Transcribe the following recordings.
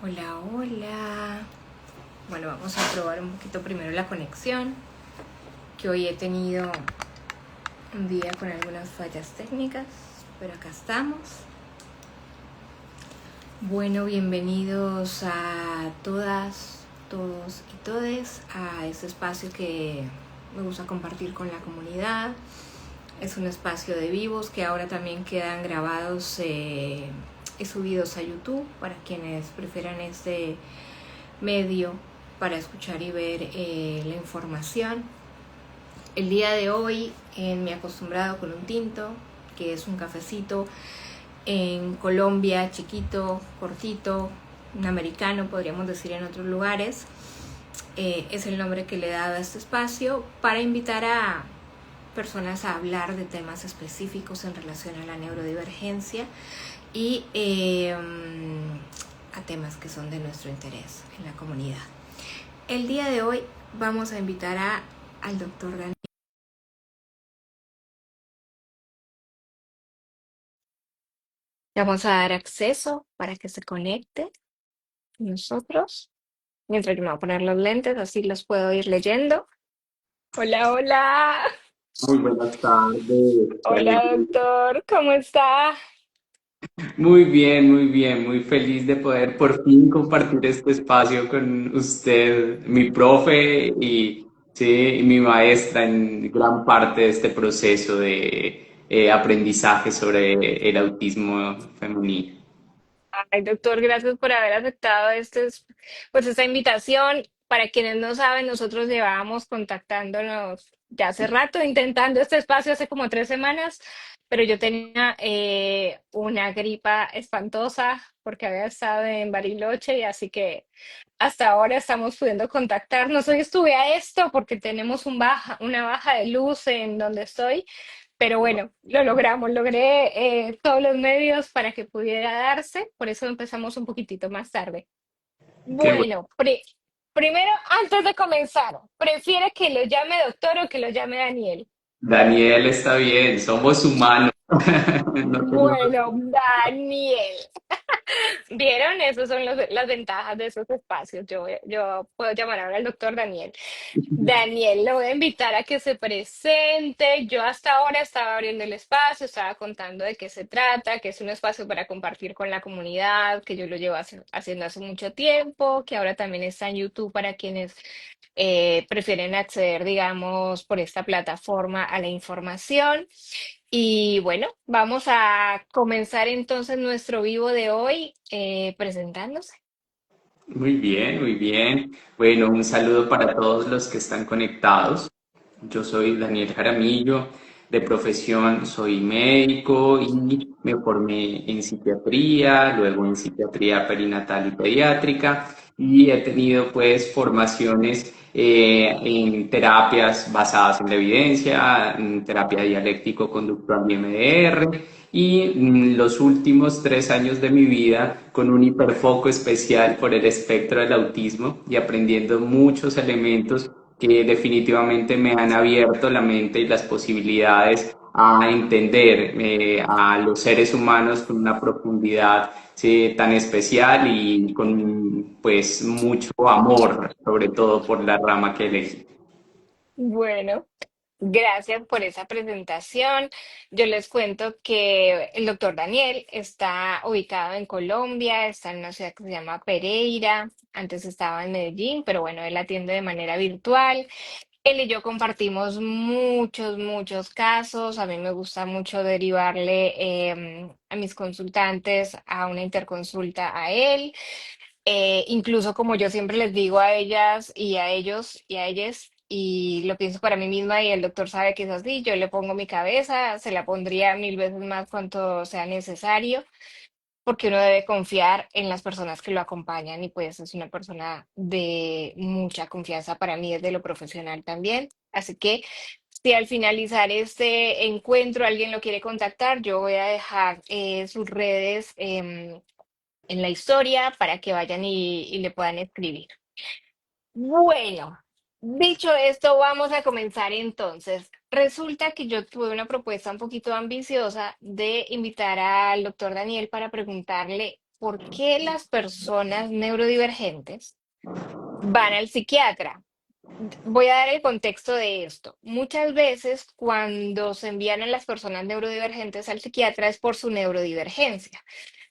Hola, hola. Bueno, vamos a probar un poquito primero la conexión, que hoy he tenido un día con algunas fallas técnicas, pero acá estamos. Bueno, bienvenidos a todas, todos y todes a este espacio que me gusta compartir con la comunidad. Es un espacio de vivos que ahora también quedan grabados y subidos a YouTube para quienes prefieran este medio para escuchar y ver la información. El día de hoy, en mi acostumbrado con un tinto, que es un cafecito en Colombia, chiquito, cortito, un americano, podríamos decir en otros lugares, es el nombre que le he dado a este espacio para invitar a personas a hablar de temas específicos en relación a la neurodivergencia y a temas que son de nuestro interés en la comunidad. El día de hoy vamos a invitar al doctor Daniel. Le vamos a dar acceso para que se conecte con nosotros. Mientras yo me voy a poner los lentes, así los puedo ir leyendo. Hola, hola. Muy buenas tardes, qué Hola, alegría. doctor. ¿Cómo está? Muy bien, muy feliz de poder por fin compartir este espacio con usted, mi profe y sí, y mi maestra en gran parte de este proceso de aprendizaje sobre el autismo femenino. Ay, doctor, gracias por haber aceptado pues esta invitación. Para quienes no saben, nosotros llevábamos contactándonos ya hace rato, intentando este espacio hace como 3 semanas, pero yo tenía una gripa espantosa porque había estado en Bariloche y así que hasta ahora estamos pudiendo contactarnos. Hoy estuve a esto porque tenemos una baja de luz en donde estoy, pero bueno, lo logramos, logré todos los medios para que pudiera darse, por eso empezamos un poquitito más tarde. Qué bueno. Bueno, primero, antes de comenzar, ¿prefiere que lo llame doctor o que lo llame Daniel? Daniel está bien, somos humanos. No tenemos. Bueno, Daniel. ¿Vieron? Esas son las ventajas de esos espacios. Yo puedo llamar ahora al doctor Daniel. Daniel, lo voy a invitar a que se presente. Yo hasta ahora estaba abriendo el espacio, estaba contando de qué se trata, que es un espacio para compartir con la comunidad, que yo lo llevo haciendo hace mucho tiempo, que ahora también está en YouTube para quienes prefieren acceder, digamos, por esta plataforma a la información. Y bueno, vamos a comenzar entonces nuestro vivo de hoy presentándose. Muy bien, muy bien. Bueno, un saludo para todos los que están conectados. Yo soy Daniel Jaramillo, de profesión soy médico y me formé en psiquiatría, luego en psiquiatría perinatal y pediátrica y he tenido pues formaciones en terapias basadas en la evidencia, en terapia dialéctico-conductual y MDR y los últimos 3 años de mi vida con un hiperfoco especial por el espectro del autismo y aprendiendo muchos elementos que definitivamente me han abierto la mente y las posibilidades a entender a los seres humanos con una profundidad, sí, tan especial y con pues mucho amor, sobre todo por la rama que elegí. Bueno, gracias por esa presentación. Yo les cuento que el doctor Daniel está ubicado en Colombia, está en una ciudad que se llama Pereira. Antes estaba en Medellín, pero bueno, él atiende de manera virtual. Él y yo compartimos muchos casos. A mí me gusta mucho derivarle a mis consultantes a una interconsulta a él. Incluso como yo siempre les digo a ellas y a ellos y a ellas, y lo pienso para mí misma y el doctor sabe que es así, yo le pongo mi cabeza, se la pondría 1000 veces más cuanto sea necesario, porque uno debe confiar en las personas que lo acompañan y pues es una persona de mucha confianza para mí desde lo profesional también. Así que si al finalizar este encuentro alguien lo quiere contactar, yo voy a dejar sus redes en la historia para que vayan y le puedan escribir. Bueno, dicho esto, vamos a comenzar entonces. Resulta que yo tuve una propuesta un poquito ambiciosa de invitar al doctor Daniel para preguntarle por qué las personas neurodivergentes van al psiquiatra. Voy a dar el contexto de esto. Muchas veces cuando se envían a las personas neurodivergentes al psiquiatra es por su neurodivergencia.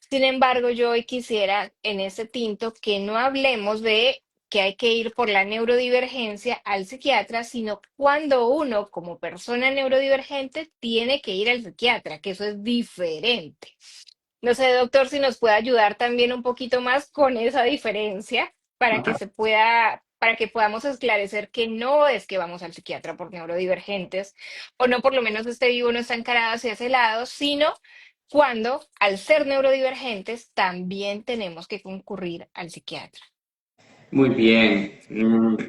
Sin embargo, yo hoy quisiera en este tinto que no hablemos de que hay que ir por la neurodivergencia al psiquiatra, sino cuando uno como persona neurodivergente tiene que ir al psiquiatra, que eso es diferente. No sé, doctor, si nos puede ayudar también un poquito más con esa diferencia para que para que podamos esclarecer que no es que vamos al psiquiatra por neurodivergentes, o no por lo menos este vivo no está encarado hacia ese lado, sino cuando al ser neurodivergentes también tenemos que concurrir al psiquiatra. Muy bien.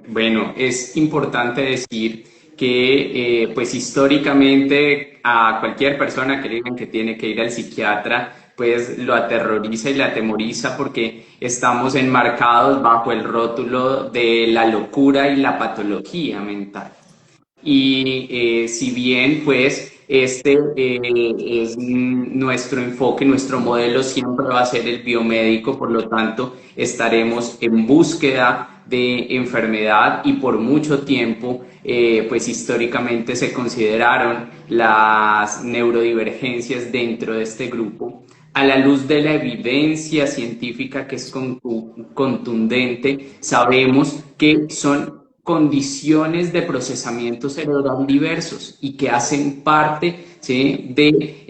Bueno, es importante decir que pues históricamente a cualquier persona que le digan que tiene que ir al psiquiatra, pues lo aterroriza y le atemoriza porque estamos enmarcados bajo el rótulo de la locura y la patología mental. Y si bien pues este es nuestro enfoque, nuestro modelo siempre va a ser el biomédico, por lo tanto estaremos en búsqueda de enfermedad y por mucho tiempo pues históricamente se consideraron las neurodivergencias dentro de este grupo. A la luz de la evidencia científica que es contundente, sabemos que son condiciones de procesamiento cerebral diversos y que hacen parte, ¿sí?, de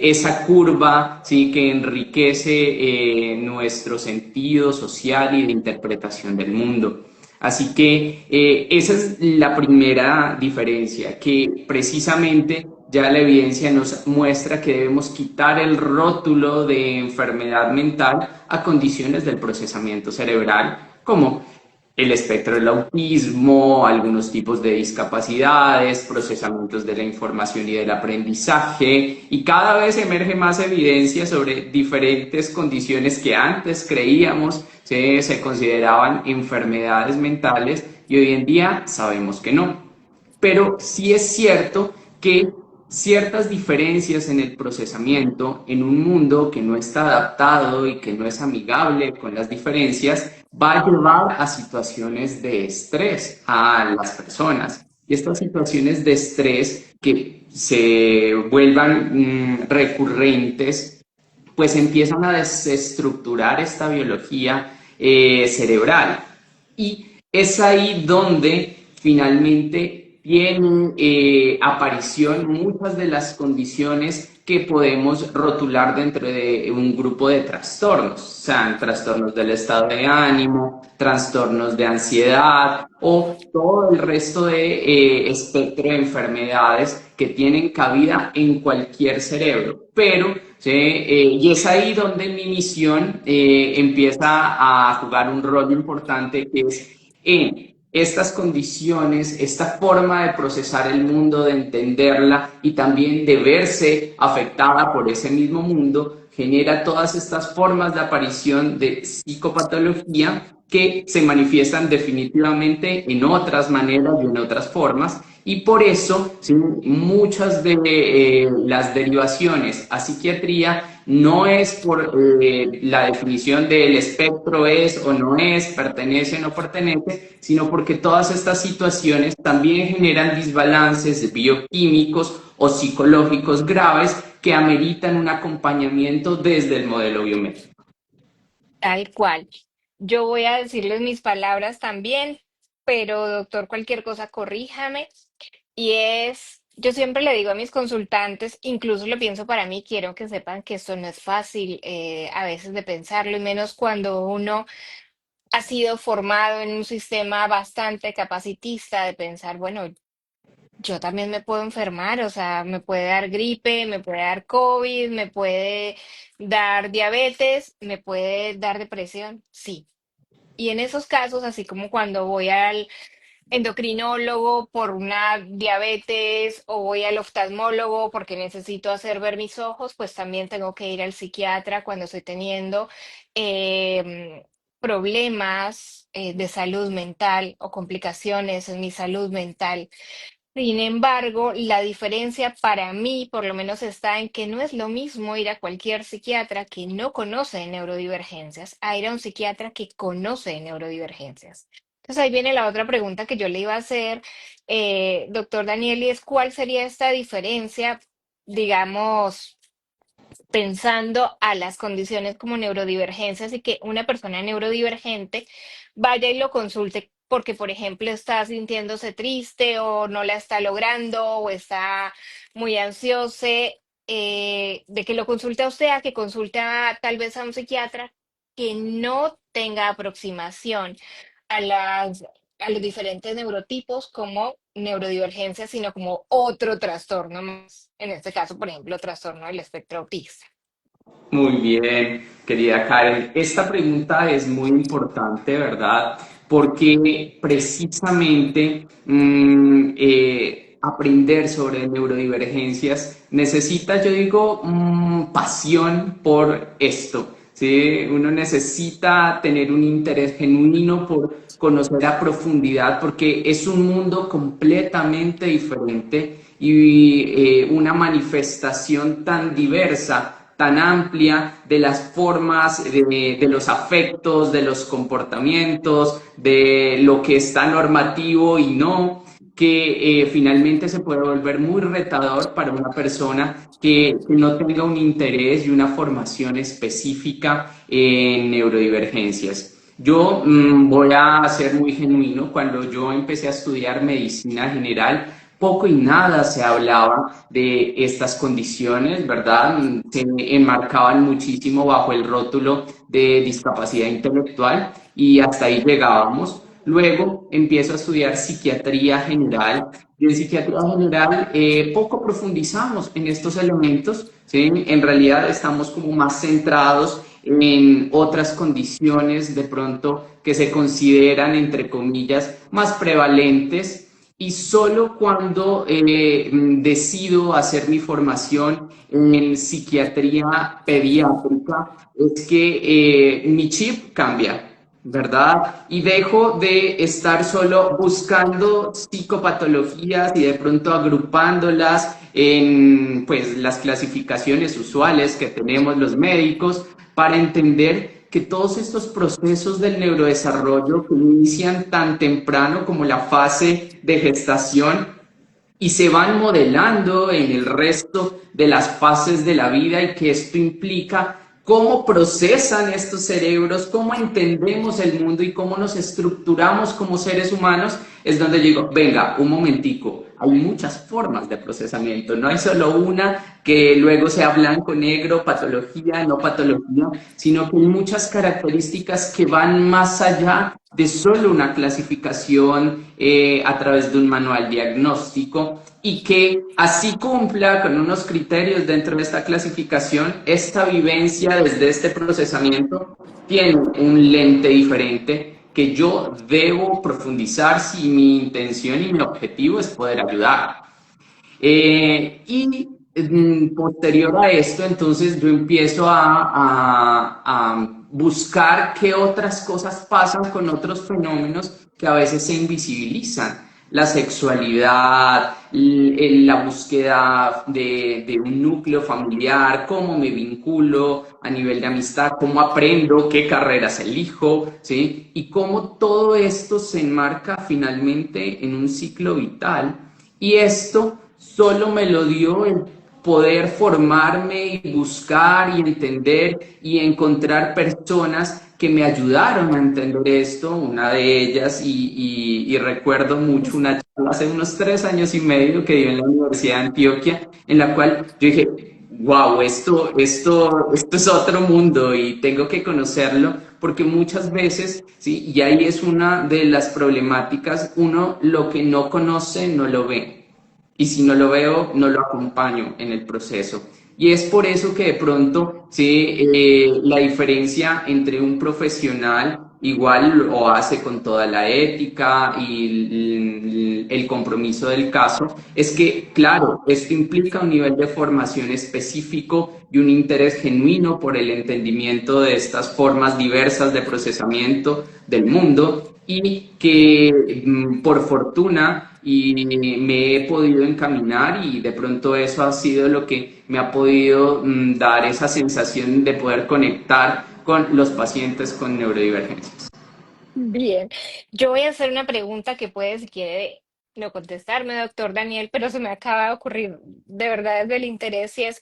esa curva, ¿sí?, que enriquece nuestro sentido social y de interpretación del mundo. Así que esa es la primera diferencia, que precisamente ya la evidencia nos muestra que debemos quitar el rótulo de enfermedad mental a condiciones del procesamiento cerebral, como el espectro del autismo, algunos tipos de discapacidades, procesamientos de la información y del aprendizaje, y cada vez emerge más evidencia sobre diferentes condiciones que antes creíamos se consideraban enfermedades mentales y hoy en día sabemos que no. Pero sí es cierto que ciertas diferencias en el procesamiento en un mundo que no está adaptado y que no es amigable con las diferencias, va a llevar a situaciones de estrés a las personas. Y estas situaciones de estrés que se vuelvan recurrentes, pues empiezan a desestructurar esta biología cerebral. Y es ahí donde finalmente tienen aparición muchas de las condiciones que podemos rotular dentro de un grupo de trastornos, sean trastornos del estado de ánimo, trastornos de ansiedad o todo el resto de espectro de enfermedades que tienen cabida en cualquier cerebro. Pero, ¿sí?, y es ahí donde mi misión empieza a jugar un rol importante, que es en estas condiciones, esta forma de procesar el mundo, de entenderla y también de verse afectada por ese mismo mundo, genera todas estas formas de aparición de psicopatología que se manifiestan definitivamente en otras maneras y en otras formas. Y por eso, ¿sí?, muchas de las derivaciones a psiquiatría no es por la definición del espectro es o no es, pertenece o no pertenece, sino porque todas estas situaciones también generan desbalances bioquímicos o psicológicos graves que ameritan un acompañamiento desde el modelo biomédico. Tal cual. Yo voy a decirles mis palabras también, pero doctor, cualquier cosa corríjame. Y es, yo siempre le digo a mis consultantes, incluso lo pienso para mí, quiero que sepan que esto no es fácil a veces de pensarlo, y menos cuando uno ha sido formado en un sistema bastante capacitista de pensar, bueno, yo también me puedo enfermar, o sea, me puede dar gripe, me puede dar COVID, me puede dar diabetes, me puede dar depresión, sí. Y en esos casos, así como cuando voy al endocrinólogo por una diabetes o voy al oftalmólogo porque necesito hacer ver mis ojos, pues también tengo que ir al psiquiatra cuando estoy teniendo problemas de salud mental o complicaciones en mi salud mental. Sin embargo, la diferencia para mí, por lo menos, está en que no es lo mismo ir a cualquier psiquiatra que no conoce de neurodivergencias a ir a un psiquiatra que conoce de neurodivergencias. Entonces ahí viene la otra pregunta que yo le iba a hacer, doctor Daniel, y es cuál sería esta diferencia, digamos, pensando a las condiciones como neurodivergencias y que una persona neurodivergente vaya y lo consulte porque, por ejemplo, está sintiéndose triste o no la está logrando o está muy ansiosa, de que lo consulte a usted, a que consulte tal vez a un psiquiatra que no tenga aproximación a a los diferentes neurotipos como neurodivergencia, sino como otro trastorno más. En este caso, por ejemplo, trastorno del espectro autista. Muy bien, querida Karen. Esta pregunta es muy importante, ¿verdad? Porque precisamente aprender sobre neurodivergencias necesita, yo digo, pasión por esto. ¿Sí? Uno necesita tener un interés genuino por conocer a profundidad, porque es un mundo completamente diferente y una manifestación tan diversa, tan amplia de las formas, de los afectos, de los comportamientos, de lo que está normativo y no, que finalmente se puede volver muy retador para una persona que no tenga un interés y una formación específica en neurodivergencias. Yo voy a ser muy genuino. Cuando yo empecé a estudiar medicina general, poco y nada se hablaba de estas condiciones, ¿verdad? Se enmarcaban muchísimo bajo el rótulo de discapacidad intelectual y hasta ahí llegábamos. Luego empiezo a estudiar psiquiatría general y en psiquiatría general poco profundizamos en estos elementos, ¿sí? En realidad estamos como más centrados en otras condiciones de pronto que se consideran, entre comillas, más prevalentes y solo cuando decido hacer mi formación en psiquiatría pediátrica es que mi chip cambia, ¿verdad? Y dejo de estar solo buscando psicopatologías y de pronto agrupándolas en pues, las clasificaciones usuales que tenemos los médicos para entender que todos estos procesos del neurodesarrollo que inician tan temprano como la fase de gestación y se van modelando en el resto de las fases de la vida y que esto implica cómo procesan estos cerebros, cómo entendemos el mundo y cómo nos estructuramos como seres humanos, es donde digo, venga, un momentico, hay muchas formas de procesamiento, no hay solo una que luego sea blanco, negro, patología, no patología, sino que hay muchas características que van más allá de solo una clasificación a través de un manual diagnóstico y que así cumpla con unos criterios dentro de esta clasificación, esta vivencia desde este procesamiento tiene un lente diferente que yo debo profundizar si mi intención y mi objetivo es poder ayudar. Y posterior a esto, entonces yo empiezo a buscar qué otras cosas pasan con otros fenómenos que a veces se invisibilizan. La sexualidad, la búsqueda de un núcleo familiar, cómo me vinculo a nivel de amistad, cómo aprendo, qué carreras elijo, ¿sí? Y cómo todo esto se enmarca finalmente en un ciclo vital. Y esto solo me lo dio el poder formarme y buscar y entender y encontrar personas que me ayudaron a entender esto, una de ellas, y recuerdo mucho una charla hace unos 3 años y medio que dio en la Universidad de Antioquia, en la cual yo dije, wow, esto es otro mundo y tengo que conocerlo, porque muchas veces, ¿sí? Y ahí es una de las problemáticas, uno lo que no conoce no lo ve. Y si no lo veo, no lo acompaño en el proceso. Y es por eso que de pronto sí, la diferencia entre un profesional igual lo hace con toda la ética y el compromiso del caso, es que, claro, esto implica un nivel de formación específico y un interés genuino por el entendimiento de estas formas diversas de procesamiento del mundo y que por fortuna y me he podido encaminar y de pronto eso ha sido lo que me ha podido dar esa sensación de poder conectar con los pacientes con neurodivergencias. Bien, yo voy a hacer una pregunta que puede, si quiere, no contestarme, doctor Daniel, pero se me acaba de ocurrir de verdad desde el interés y es,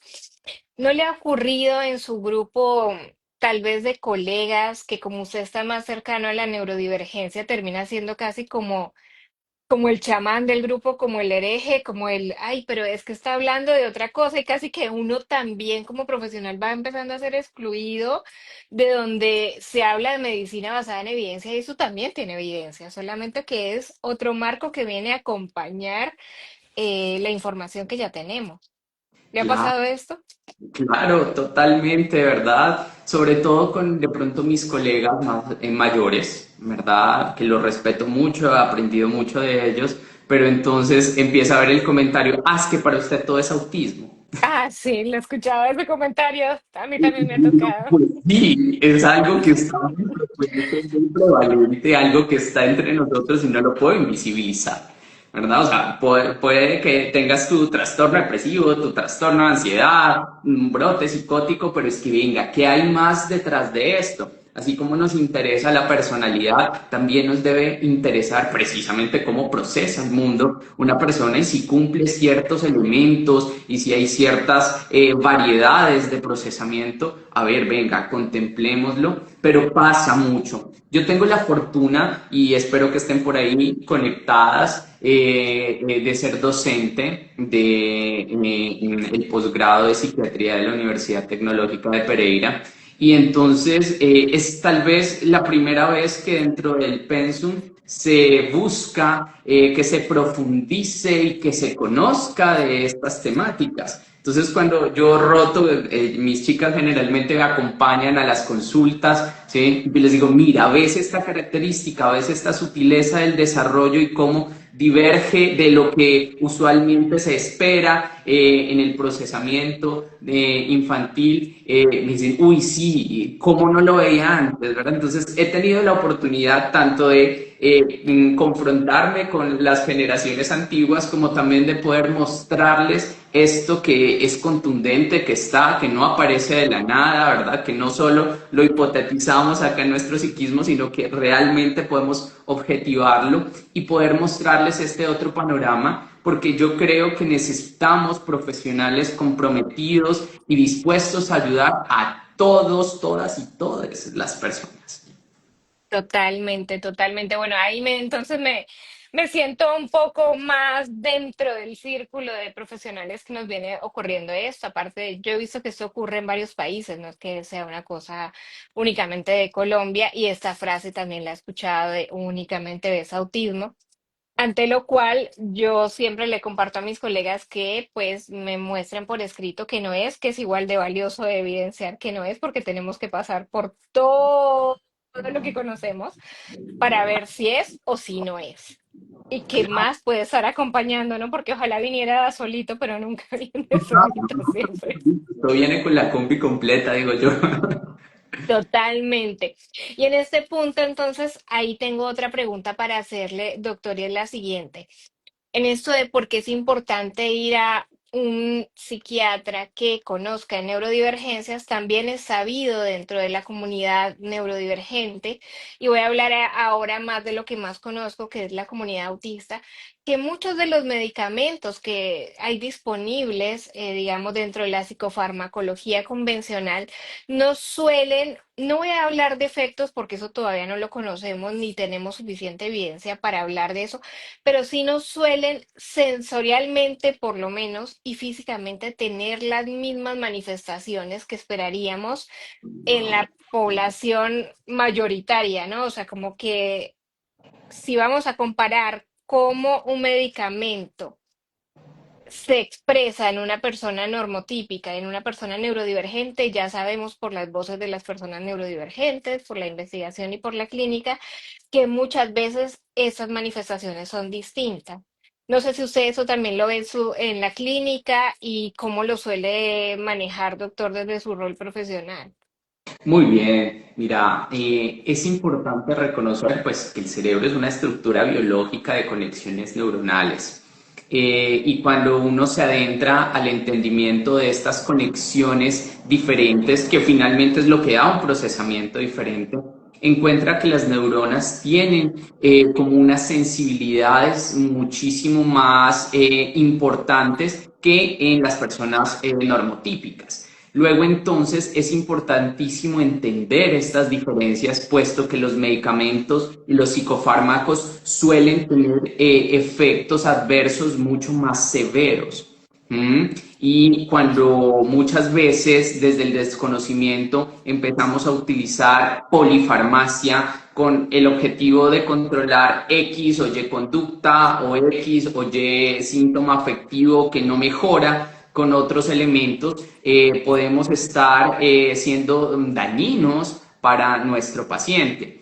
¿no le ha ocurrido en su grupo, tal vez de colegas, que como usted está más cercano a la neurodivergencia, termina siendo casi como el chamán del grupo, como el hereje, como el, ay, pero es que está hablando de otra cosa y casi que uno también como profesional va empezando a ser excluido de donde se habla de medicina basada en evidencia y eso también tiene evidencia, solamente que es otro marco que viene a acompañar la información que ya tenemos. ¿Le ha Claro. pasado esto? Claro, totalmente, ¿verdad? Sobre todo con de pronto mis colegas más mayores, ¿verdad? Que los respeto mucho, he aprendido mucho de ellos, pero entonces empieza a ver el comentario, ah, es que para usted todo es autismo. Ah, sí, lo he escuchado ese comentario, a mí Y también me ha no, tocado. pues sí, es algo que está muy frecuente, muy prevalente, algo que está entre nosotros y no lo puedo invisibilizar, ¿verdad? O sea, puede que tengas tu trastorno depresivo, tu trastorno de ansiedad, un brote psicótico, pero es que venga, ¿qué hay más detrás de esto? Así como nos interesa la personalidad, también nos debe interesar precisamente cómo procesa el mundo una persona y si cumple ciertos elementos y si hay ciertas variedades de procesamiento. A ver, venga, contemplémoslo, pero pasa mucho. Yo tengo la fortuna, y espero que estén por ahí conectadas, de ser docente en el posgrado de psiquiatría de la Universidad Tecnológica de Pereira. Y entonces es tal vez la primera vez que dentro del pensum se busca que se profundice y que se conozca de estas temáticas. Entonces, cuando yo roto, mis chicas generalmente me acompañan a las consultas, ¿sí? Y les digo, mira, ves esta característica, ves esta sutileza del desarrollo y cómo diverge de lo que usualmente se espera en el procesamiento infantil. Me dicen, uy, sí, ¿cómo no lo veía antes? ¿Verdad? Entonces, he tenido la oportunidad tanto de confrontarme con las generaciones antiguas como también de poder mostrarles esto que es contundente, que está, que no aparece de la nada, ¿verdad? Que no solo lo hipotetizamos acá en nuestro psiquismo, sino que realmente podemos objetivarlo y poder mostrarles este otro panorama, porque yo creo que necesitamos profesionales comprometidos y dispuestos a ayudar a todos, todas y todas las personas. Totalmente, totalmente. Bueno, entonces me siento un poco más dentro del círculo de profesionales que nos viene ocurriendo esto. Aparte, yo he visto que esto ocurre en varios países, no es que sea una cosa únicamente de Colombia, y esta frase también la he escuchado de únicamente ves autismo. Ante lo cual yo siempre le comparto a mis colegas que pues me muestren por escrito que no es, que es igual de valioso de evidenciar que no es, porque tenemos que pasar por todo lo que conocemos para ver si es o si no es. Y qué más puede estar acompañando, ¿no? Porque ojalá viniera solito, pero nunca viene solito siempre. Esto viene con la combi completa, digo yo. Totalmente. Y en este punto, entonces, ahí tengo otra pregunta para hacerle, doctor, y es la siguiente. En esto de por qué es importante ir a un psiquiatra que conozca neurodivergencias, también es sabido dentro de la comunidad neurodivergente, y voy a hablar ahora más de lo que más conozco, que es la comunidad autista, que muchos de los medicamentos que hay disponibles, digamos, dentro de la psicofarmacología convencional, no suelen, no voy a hablar de efectos porque eso todavía no lo conocemos ni tenemos suficiente evidencia para hablar de eso, pero sí no suelen sensorialmente, por lo menos, y físicamente tener las mismas manifestaciones que esperaríamos en la población mayoritaria, ¿no? O sea, como que si vamos a comparar cómo un medicamento se expresa en una persona normotípica, en una persona neurodivergente, ya sabemos por las voces de las personas neurodivergentes, por la investigación y por la clínica, que muchas veces esas manifestaciones son distintas. No sé si usted eso también lo ve en la clínica y cómo lo suele manejar, doctor, desde su rol profesional. Muy bien, mira, es importante reconocer pues, que el cerebro es una estructura biológica de conexiones neuronales. Y cuando uno se adentra al entendimiento de estas conexiones diferentes, que finalmente es lo que da un procesamiento diferente, encuentra que las neuronas tienen como unas sensibilidades muchísimo más importantes que en las personas normotípicas. Luego entonces es importantísimo entender estas diferencias, puesto que los medicamentos y los psicofármacos suelen tener efectos adversos mucho más severos. ¿Mm? Y cuando muchas veces desde el desconocimiento empezamos a utilizar polifarmacia con el objetivo de controlar X o Y conducta o X o Y síntoma afectivo que no mejora con otros elementos, podemos estar siendo dañinos para nuestro paciente.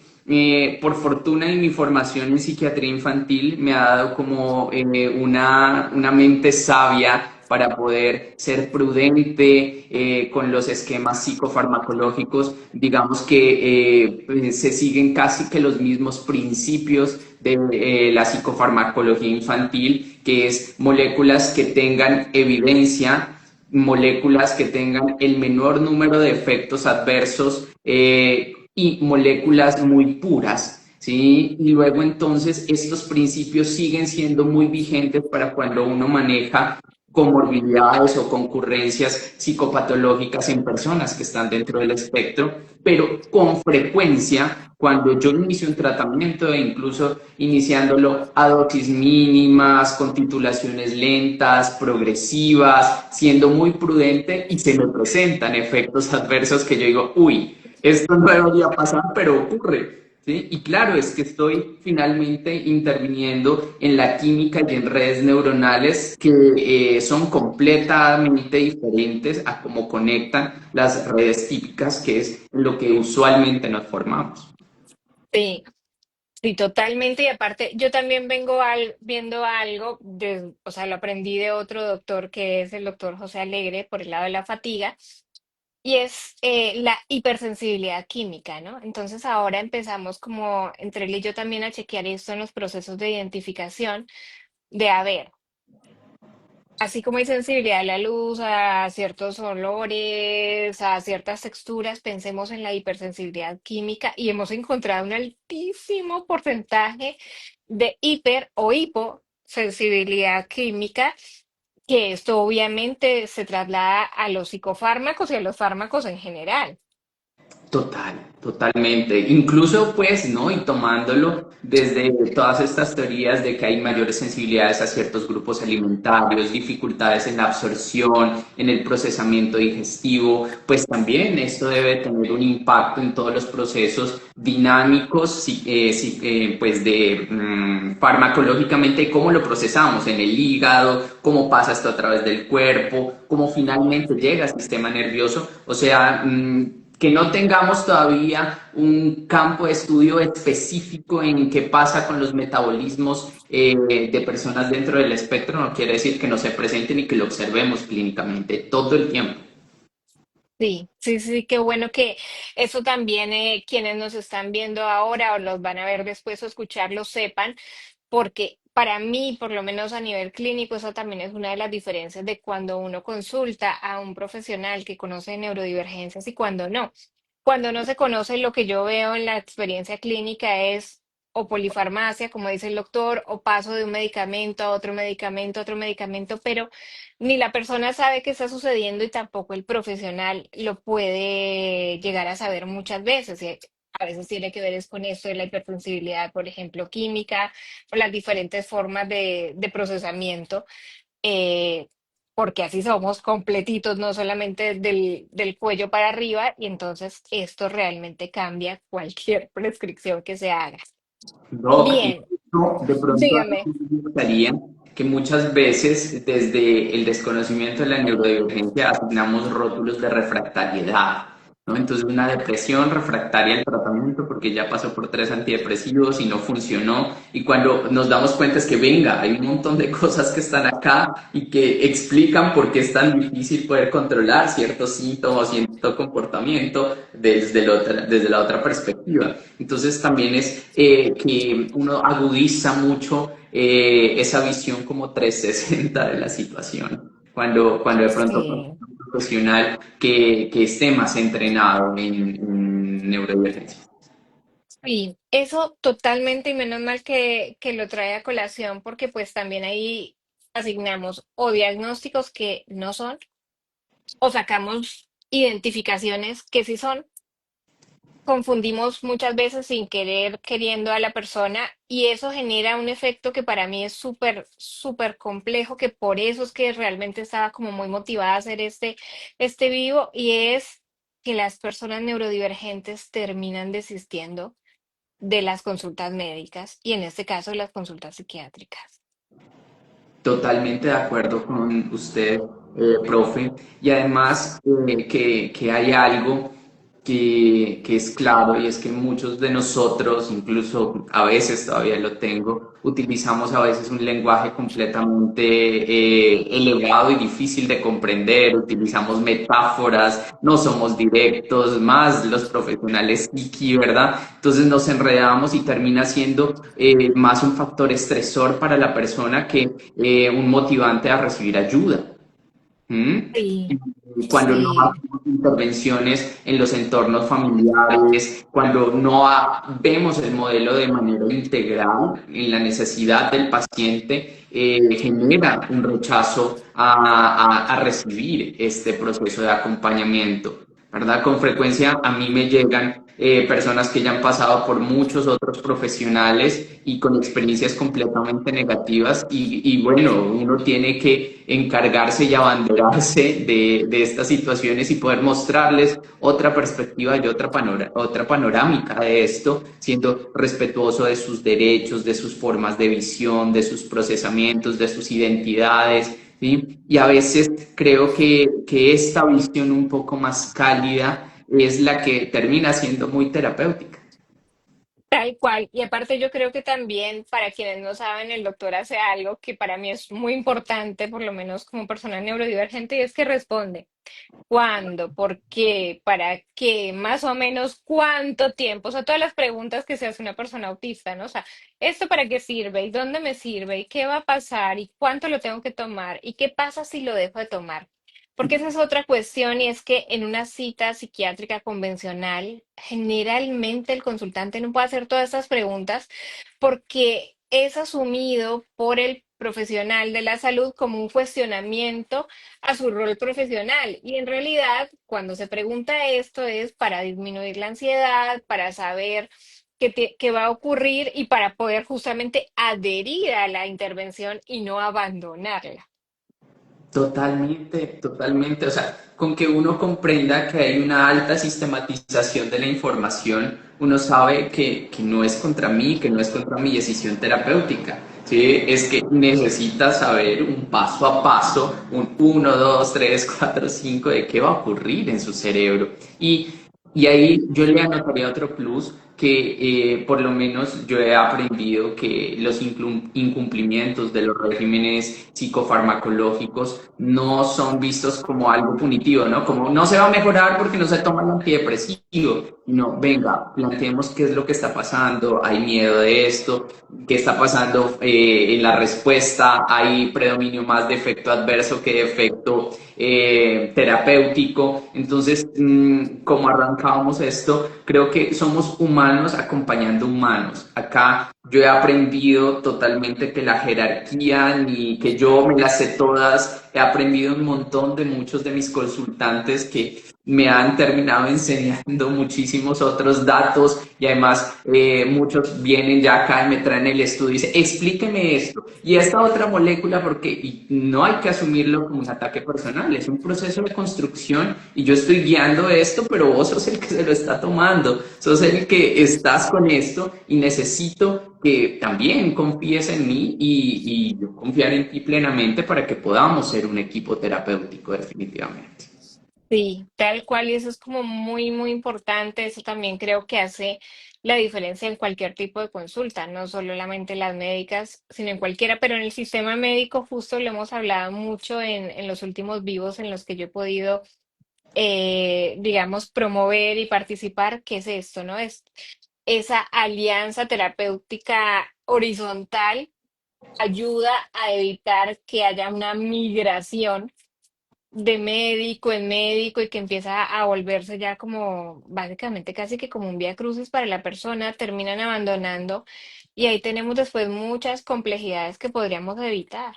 Por fortuna y mi formación en psiquiatría infantil me ha dado como una mente sabia para poder ser prudente con los esquemas psicofarmacológicos. Digamos que se siguen casi que los mismos principios de la psicofarmacología infantil, que es moléculas que tengan evidencia, moléculas que tengan el menor número de efectos adversos y moléculas muy puras. ¿Sí? Y luego entonces estos principios siguen siendo muy vigentes para cuando uno maneja comorbilidades o concurrencias psicopatológicas en personas que están dentro del espectro, pero con frecuencia, cuando yo inicio un tratamiento e incluso iniciándolo a dosis mínimas, con titulaciones lentas, progresivas, siendo muy prudente y se me presentan efectos adversos que yo digo, uy, esto no debería pasar, pero ocurre. ¿Sí? Y claro, es que estoy finalmente interviniendo en la química y en redes neuronales que son completamente diferentes a cómo conectan las redes típicas, que es lo que usualmente nos formamos. Sí, sí, totalmente. Y aparte, yo también vengo viendo algo, o sea, lo aprendí de otro doctor que es el doctor José Alegre por el lado de la fatiga, y es la hipersensibilidad química, ¿no? Entonces ahora empezamos como entre él y yo también a chequear esto en los procesos de identificación de, a ver, así como hay sensibilidad a la luz, a ciertos olores, a ciertas texturas, pensemos en la hipersensibilidad química y hemos encontrado un altísimo porcentaje de hiper o hiposensibilidad química, que esto obviamente se traslada a los psicofármacos y a los fármacos en general. Total, totalmente. Incluso, pues, ¿no? Y tomándolo desde todas estas teorías de que hay mayores sensibilidades a ciertos grupos alimentarios, dificultades en la absorción, en el procesamiento digestivo, pues también esto debe tener un impacto en todos los procesos dinámicos, pues, de farmacológicamente cómo lo procesamos en el hígado, cómo pasa esto a través del cuerpo, cómo finalmente llega al sistema nervioso. O sea, que no tengamos todavía un campo de estudio específico en qué pasa con los metabolismos de personas dentro del espectro, no quiere decir que no se presenten y que lo observemos clínicamente todo el tiempo. Sí, sí, sí, qué bueno que eso también quienes nos están viendo ahora o los van a ver después o escuchar lo sepan, porque para mí, por lo menos a nivel clínico, esa también es una de las diferencias de cuando uno consulta a un profesional que conoce neurodivergencias y cuando no. Cuando no se conoce, lo que yo veo en la experiencia clínica es o polifarmacia, como dice el doctor, o paso de un medicamento a otro medicamento, pero ni la persona sabe qué está sucediendo y tampoco el profesional lo puede llegar a saber muchas veces. Y a veces tiene que ver es con esto de la hipersensibilidad, por ejemplo, química, o las diferentes formas de procesamiento, eh, porque así somos completitos, no solamente del cuello para arriba, y entonces esto realmente cambia cualquier prescripción que se haga. Doc, Bien, incluso de pronto a dígame. mí me gustaría que muchas veces desde el desconocimiento de la neurodivergencia asignamos rótulos de refractariedad, ¿no? Entonces una depresión refractaria al tratamiento porque ya pasó por 3 antidepresivos y no funcionó. Y cuando nos damos cuenta es que venga, hay un montón de cosas que están acá y que explican por qué es tan difícil poder controlar ciertos síntomas, cierto comportamiento desde la otra perspectiva. Entonces también es que uno agudiza mucho esa visión como 360 de la situación. Cuando de pronto Sí. profesional que esté más entrenado en neurodivergencia. Y eso totalmente, y menos mal que lo trae a colación, porque pues también ahí asignamos o diagnósticos que no son, o sacamos identificaciones que sí son. Confundimos muchas veces sin querer, queriendo a la persona, y eso genera un efecto que para mí es súper, súper complejo, que por eso es que realmente estaba como muy motivada a hacer este vivo, y es que las personas neurodivergentes terminan desistiendo de las consultas médicas y en este caso las consultas psiquiátricas. Totalmente de acuerdo con usted, profe. Y además que hay algo que es claro y es que muchos de nosotros, incluso a veces todavía lo tengo, utilizamos a veces un lenguaje completamente elevado y difícil de comprender, utilizamos metáforas, no somos directos, más los profesionales psiqui, ¿verdad? Entonces nos enredamos y termina siendo más un factor estresor para la persona que un motivante a recibir ayuda. ¿Mm? Sí, Y cuando no sí. hacemos intervenciones en los entornos familiares, cuando no vemos el modelo de manera integral en la necesidad del paciente, genera un rechazo a recibir este proceso de acompañamiento, ¿verdad? Con frecuencia a mí me llegan personas que ya han pasado por muchos otros profesionales y con experiencias completamente negativas y bueno, uno tiene que encargarse y abanderarse de estas situaciones y poder mostrarles otra perspectiva y otra panorámica de esto, siendo respetuoso de sus derechos, de sus formas de visión, de sus procesamientos, de sus identidades. ¿Sí? Y a veces creo que esta visión un poco más cálida es la que termina siendo muy terapéutica. Tal cual. Y aparte yo creo que también para quienes no saben, el doctor hace algo que para mí es muy importante, por lo menos como persona neurodivergente, y es que responde. ¿Cuándo? ¿Por qué? ¿Para qué? Más o menos cuánto tiempo. O sea, todas las preguntas que se hace una persona autista, ¿no? O sea, ¿esto para qué sirve? ¿Y dónde me sirve? ¿Y qué va a pasar? ¿Y cuánto lo tengo que tomar? ¿Y qué pasa si lo dejo de tomar? Porque esa es otra cuestión y es que en una cita psiquiátrica convencional, generalmente el consultante no puede hacer todas estas preguntas porque es asumido por el profesional de la salud como un cuestionamiento a su rol profesional. Y en realidad, cuando se pregunta esto es para disminuir la ansiedad, para saber qué va a ocurrir y para poder justamente adherir a la intervención y no abandonarla. Totalmente, totalmente. O sea, con que uno comprenda que hay una alta sistematización de la información, uno sabe que no es contra mí, que no es contra mi decisión terapéutica. ¿Sí? Es que necesita saber un paso a paso, un uno, 2, 3, 4, 5 de qué va a ocurrir en su cerebro. Y ahí yo le anotaría otro plus que por lo menos yo he aprendido que los incumplimientos de los regímenes psicofarmacológicos no son vistos como algo punitivo, ¿no? Como no se va a mejorar porque no se toma el antidepresivo. No, venga, planteemos qué es lo que está pasando, hay miedo de esto, qué está pasando en la respuesta, hay predominio más de efecto adverso que de efecto terapéutico. Entonces, como arrancábamos esto, creo que somos humanos acompañando humanos. Acá yo he aprendido totalmente que la jerarquía, ni que yo me las sé todas, he aprendido un montón de muchos de mis consultantes que me han terminado enseñando muchísimos otros datos y además muchos vienen ya acá y me traen el estudio y dicen, explíqueme esto y esta otra molécula porque y no hay que asumirlo como un ataque personal, es un proceso de construcción y yo estoy guiando esto, pero vos sos el que se lo está tomando, sos el que estás con esto y necesito que también confíes en mí y yo confiar en ti plenamente para que podamos ser un equipo terapéutico definitivamente. Sí, tal cual, y eso es como muy, muy importante. Eso también creo que hace la diferencia en cualquier tipo de consulta, no solamente las médicas, sino en cualquiera, pero en el sistema médico justo lo hemos hablado mucho en los últimos vivos en los que yo he podido, digamos, promover y participar, ¿qué es esto, no? Es esa alianza terapéutica horizontal ayuda a evitar que haya una migración de médico en médico y que empieza a volverse ya como básicamente casi que como un vía crucis para la persona, terminan abandonando y ahí tenemos después muchas complejidades que podríamos evitar.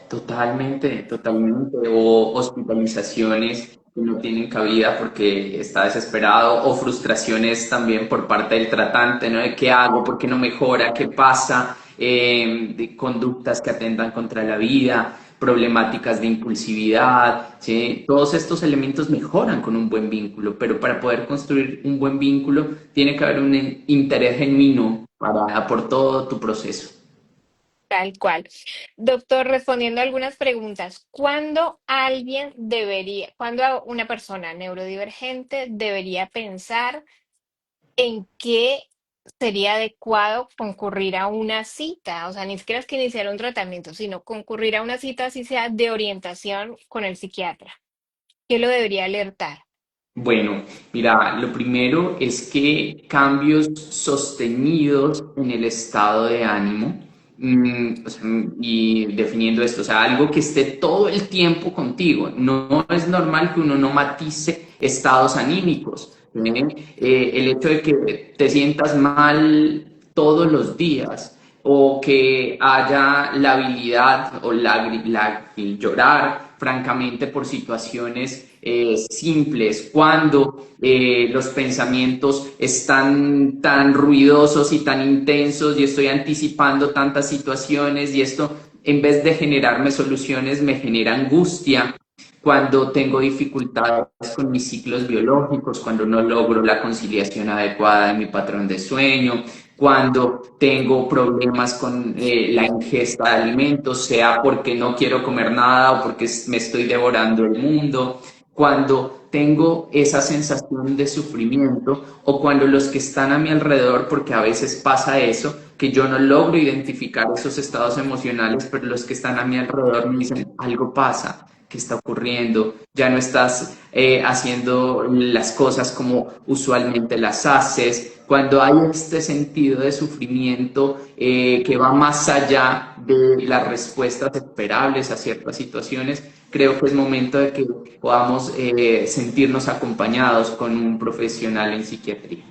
Totalmente, totalmente. O hospitalizaciones que no tienen cabida porque está desesperado, o frustraciones también por parte del tratante, ¿no? De qué hago, por qué no mejora, qué pasa, de conductas que atentan contra la vida, problemáticas de impulsividad, ¿sí? Todos estos elementos mejoran con un buen vínculo, pero para poder construir un buen vínculo tiene que haber un interés genuino por todo tu proceso. Tal cual. Doctor, respondiendo a algunas preguntas, cuándo una persona neurodivergente debería pensar en qué sería adecuado concurrir a una cita? O sea, ni siquiera es que iniciar un tratamiento, sino concurrir a una cita, así sea de orientación con el psiquiatra. ¿Qué lo debería alertar? Bueno, mira, lo primero es que cambios sostenidos en el estado de ánimo, o sea, y definiendo esto, o sea, algo que esté todo el tiempo contigo. No es normal que uno no matice estados anímicos. El hecho de que te sientas mal todos los días o que haya la habilidad o el llorar francamente por situaciones simples, cuando los pensamientos están tan ruidosos y tan intensos y estoy anticipando tantas situaciones y esto en vez de generarme soluciones me genera angustia, cuando tengo dificultades con mis ciclos biológicos, cuando no logro la conciliación adecuada de mi patrón de sueño, cuando tengo problemas con la ingesta de alimentos, sea porque no quiero comer nada o porque me estoy devorando el mundo, cuando tengo esa sensación de sufrimiento o cuando los que están a mi alrededor, porque a veces pasa eso, que yo no logro identificar esos estados emocionales, pero los que están a mi alrededor me dicen, algo pasa, ¿qué está ocurriendo? Ya no estás haciendo las cosas como usualmente las haces. Cuando hay este sentido de sufrimiento que va más allá de las respuestas esperables a ciertas situaciones, creo que es momento de que podamos sentirnos acompañados con un profesional en psiquiatría.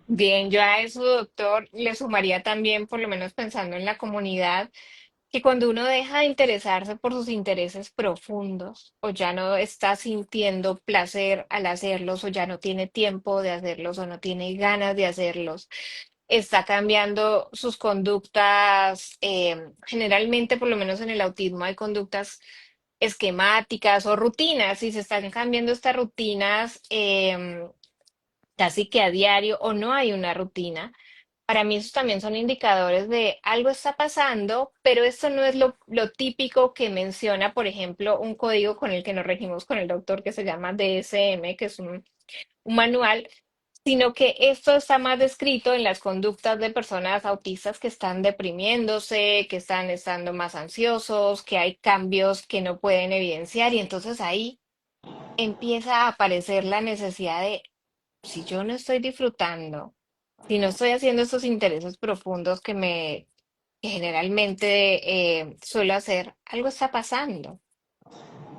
Bien, yo a eso, doctor, le sumaría también, por lo menos pensando en la comunidad, que cuando uno deja de interesarse por sus intereses profundos o ya no está sintiendo placer al hacerlos o ya no tiene tiempo de hacerlos o no tiene ganas de hacerlos, está cambiando sus conductas. Generalmente, por lo menos en el autismo, hay conductas esquemáticas o rutinas y se están cambiando estas rutinas casi que a diario o no hay una rutina. Para mí esos también son indicadores de algo está pasando, pero esto no es lo típico que menciona, por ejemplo, un código con el que nos regimos con el doctor que se llama DSM, que es un manual, sino que esto está más descrito en las conductas de personas autistas que están deprimiéndose, que están estando más ansiosos, que hay cambios que no pueden evidenciar y entonces ahí empieza a aparecer la necesidad de, si yo no estoy disfrutando, si no estoy haciendo esos intereses profundos que generalmente suelo hacer, algo está pasando.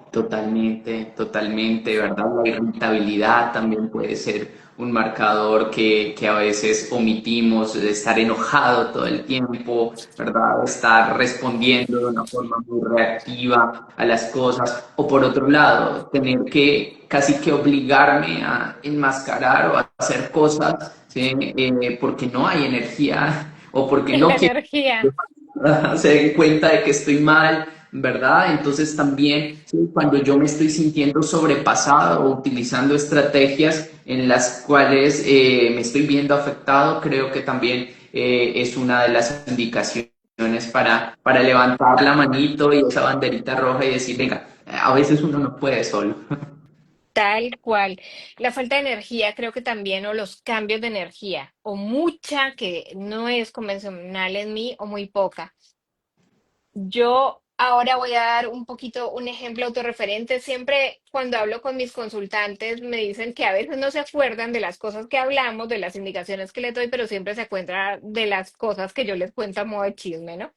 Totalmente, totalmente, ¿verdad? La irritabilidad también puede ser un marcador que a veces omitimos, de estar enojado todo el tiempo, ¿verdad? Estar respondiendo de una forma muy reactiva a las cosas. O por otro lado, tener que casi que obligarme a enmascarar o a hacer cosas, ¿sí? Porque no hay energía o porque La no quiero energía. se den cuenta de que estoy mal, ¿verdad? Entonces también sí, cuando yo me estoy sintiendo sobrepasado o utilizando estrategias en las cuales me estoy viendo afectado, creo que también es una de las indicaciones para levantar la manito y esa banderita roja y decir, venga, a veces uno no puede solo. Tal cual. La falta de energía creo que también, o los cambios de energía, o mucha que no es convencional en mí, o muy poca. Yo ahora voy a dar un poquito un ejemplo autorreferente. Siempre cuando hablo con mis consultantes me dicen que a veces no se acuerdan de las cosas que hablamos, de las indicaciones que les doy, pero siempre se acuerdan de las cosas que yo les cuento a modo de chisme, ¿no?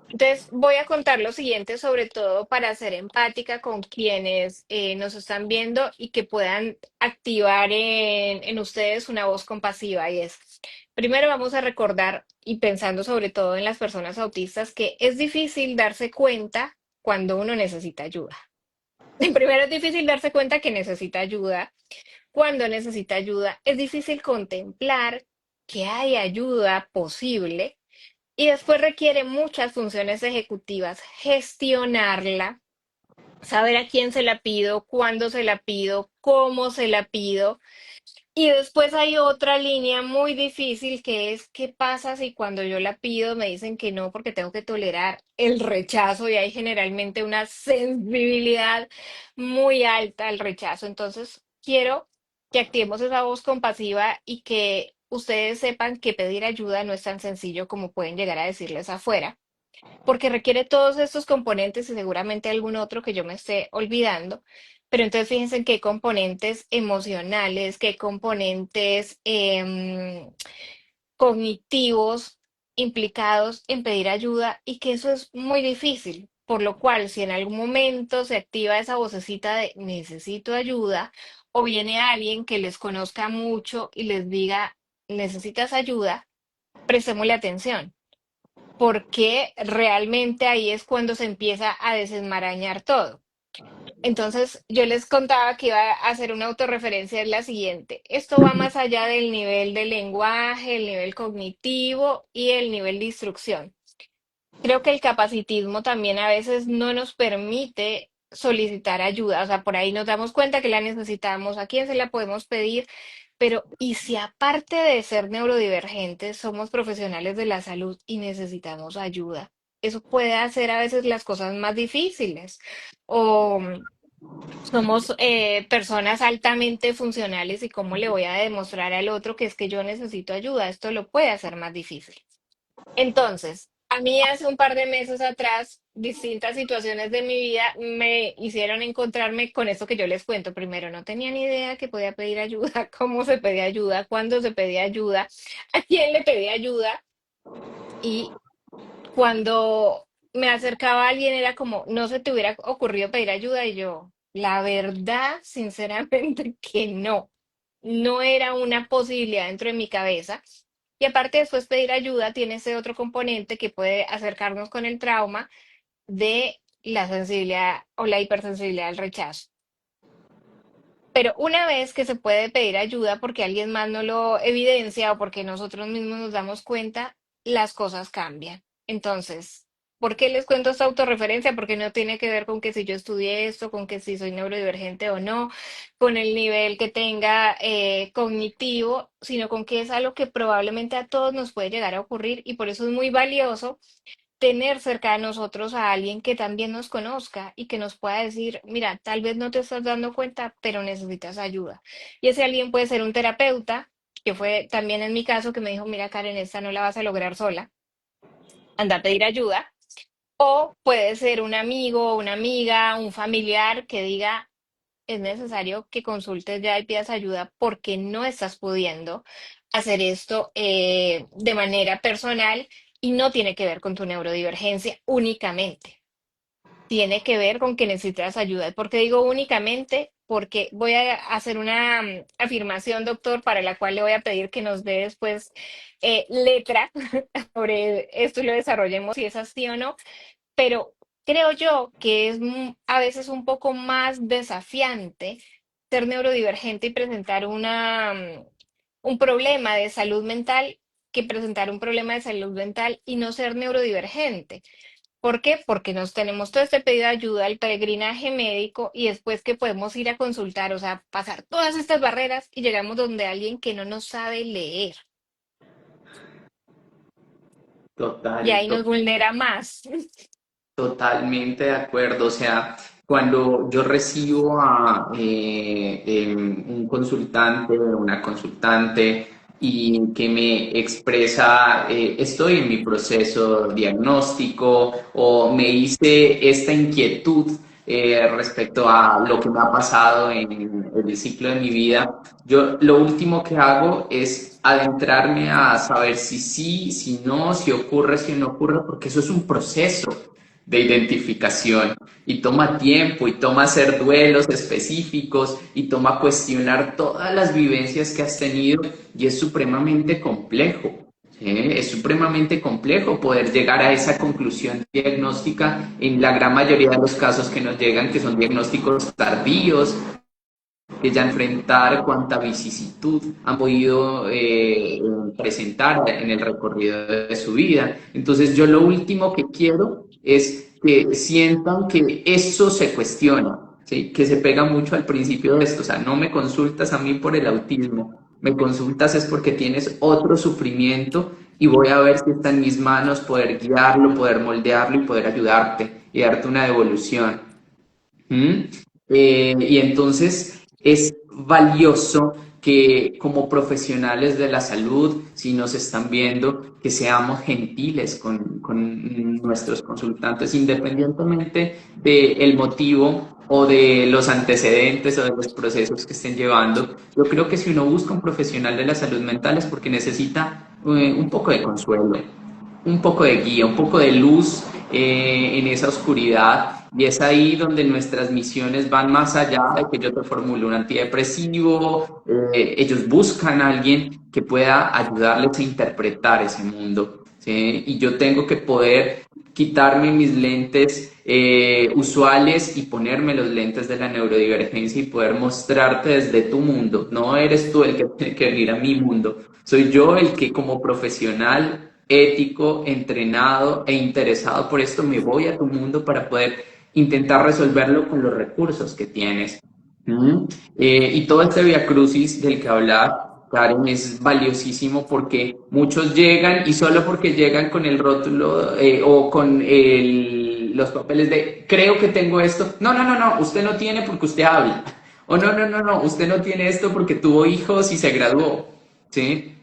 Entonces, voy a contar lo siguiente, sobre todo para ser empática con quienes nos están viendo y que puedan activar en ustedes una voz compasiva. Y es, primero vamos a recordar, y pensando sobre todo en las personas autistas, que es difícil darse cuenta cuando uno necesita ayuda. Primero es difícil darse cuenta que necesita ayuda. Cuando necesita ayuda, es difícil contemplar que hay ayuda posible y después requiere muchas funciones ejecutivas, gestionarla, saber a quién se la pido, cuándo se la pido, cómo se la pido. Y después hay otra línea muy difícil que es qué pasa si cuando yo la pido me dicen que no porque tengo que tolerar el rechazo y hay generalmente una sensibilidad muy alta al rechazo. Entonces, quiero que activemos esa voz compasiva y que ustedes sepan que pedir ayuda no es tan sencillo como pueden llegar a decirles afuera porque requiere todos estos componentes y seguramente algún otro que yo me esté olvidando. Pero entonces fíjense en qué componentes emocionales, qué componentes cognitivos implicados en pedir ayuda y que eso es muy difícil. Por lo cual, si en algún momento se activa esa vocecita de necesito ayuda o viene alguien que les conozca mucho y les diga necesitas ayuda, prestémosle atención porque realmente ahí es cuando se empieza a desenmarañar todo. Entonces, yo les contaba que iba a hacer una autorreferencia, es la siguiente. Esto va más allá del nivel de lenguaje, el nivel cognitivo y el nivel de instrucción. Creo que el capacitismo también a veces no nos permite solicitar ayuda, o sea, por ahí nos damos cuenta que la necesitamos, a quién se la podemos pedir, pero ¿y si aparte de ser neurodivergentes somos profesionales de la salud y necesitamos ayuda? Eso puede hacer a veces las cosas más difíciles. O somos personas altamente funcionales y cómo le voy a demostrar al otro que es que yo necesito ayuda. Esto lo puede hacer más difícil. Entonces, a mí hace un par de meses atrás, distintas situaciones de mi vida me hicieron encontrarme con esto que yo les cuento. Primero, no tenía ni idea que podía pedir ayuda, cómo se pedía ayuda, cuándo se pedía ayuda, a quién le pedía ayuda. Y cuando me acercaba a alguien era como, no se te hubiera ocurrido pedir ayuda. Y yo, la verdad, sinceramente, que no. No era una posibilidad dentro de mi cabeza. Y aparte después pedir ayuda tiene ese otro componente que puede acercarnos con el trauma de la sensibilidad o la hipersensibilidad al rechazo. Pero una vez que se puede pedir ayuda porque alguien más no lo evidencia o porque nosotros mismos nos damos cuenta, las cosas cambian. Entonces, ¿por qué les cuento esta autorreferencia? Porque no tiene que ver con que si yo estudié esto, con que si soy neurodivergente o no, con el nivel que tenga cognitivo, sino con que es algo que probablemente a todos nos puede llegar a ocurrir y por eso es muy valioso tener cerca de nosotros a alguien que también nos conozca y que nos pueda decir, mira, tal vez no te estás dando cuenta, pero necesitas ayuda. Y ese alguien puede ser un terapeuta, que fue también en mi caso, que me dijo, mira, Karen, esta no la vas a lograr sola, anda a pedir ayuda. O puede ser un amigo, una amiga, un familiar que diga, es necesario que consultes ya y pidas ayuda porque no estás pudiendo hacer esto de manera personal y no tiene que ver con tu neurodivergencia únicamente. Tiene que ver con que necesitas ayuda. ¿Por qué digo únicamente? Porque voy a hacer una afirmación, doctor, para la cual le voy a pedir que nos dé después letra sobre esto y lo desarrollemos si es así o no, pero creo yo que es a veces un poco más desafiante ser neurodivergente y presentar un problema de salud mental que presentar un problema de salud mental y no ser neurodivergente. ¿Por qué? Porque nos tenemos todo este pedido de ayuda, el peregrinaje médico y después que podemos ir a consultar, o sea, pasar todas estas barreras y llegamos donde alguien que no nos sabe leer y Total, ahí nos vulnera más. totalmente de acuerdo. O sea, cuando yo recibo a un consultante, una consultante, y que me expresa, estoy en mi proceso diagnóstico o me hice esta inquietud respecto a lo que me ha pasado en el ciclo de mi vida, yo lo último que hago es adentrarme a saber si sí, si no, si no ocurre, porque eso es un proceso de identificación y toma tiempo y toma hacer duelos específicos y toma cuestionar todas las vivencias que has tenido y es supremamente complejo. ¿Sí? Es supremamente complejo poder llegar a esa conclusión diagnóstica en la gran mayoría de los casos que nos llegan, que son diagnósticos tardíos, que ya enfrentar cuánta vicisitud han podido presentar en el recorrido de su vida. Entonces yo lo último que quiero es que sientan que eso se cuestiona, ¿sí? Que se pega mucho al principio de esto, o sea, no me consultas a mí por el autismo, me consultas es porque tienes otro sufrimiento y voy a ver si está en mis manos poder guiarlo, poder moldearlo y poder ayudarte y darte una devolución. ¿Mm? Y entonces es valioso que como profesionales de la salud, si nos están viendo, que seamos gentiles con nuestros consultantes, independientemente del motivo o de los antecedentes o de los procesos que estén llevando. Yo creo que si uno busca un profesional de la salud mental es porque necesita un poco de consuelo, un poco de guía, un poco de luz en esa oscuridad. Y es ahí donde nuestras misiones van más allá de que yo te formule un antidepresivo. Ellos buscan a alguien que pueda ayudarles a interpretar ese mundo. ¿Sí? Y yo tengo que poder quitarme mis lentes usuales y ponerme los lentes de la neurodivergencia y poder mostrarte desde tu mundo. No eres tú el que tiene que venir a mi mundo. Soy yo el que como profesional ético, entrenado e interesado por esto, me voy a tu mundo para poder intentar resolverlo con los recursos que tienes. ¿Mm? Y todo este Via Crucis del que hablaba Karen es valiosísimo porque muchos llegan y solo porque llegan con el rótulo o con los papeles de creo que tengo esto. No, no, no, no, usted no tiene porque usted habla. O no, no, no, no, usted no tiene esto porque tuvo hijos y se graduó. ¿Sí?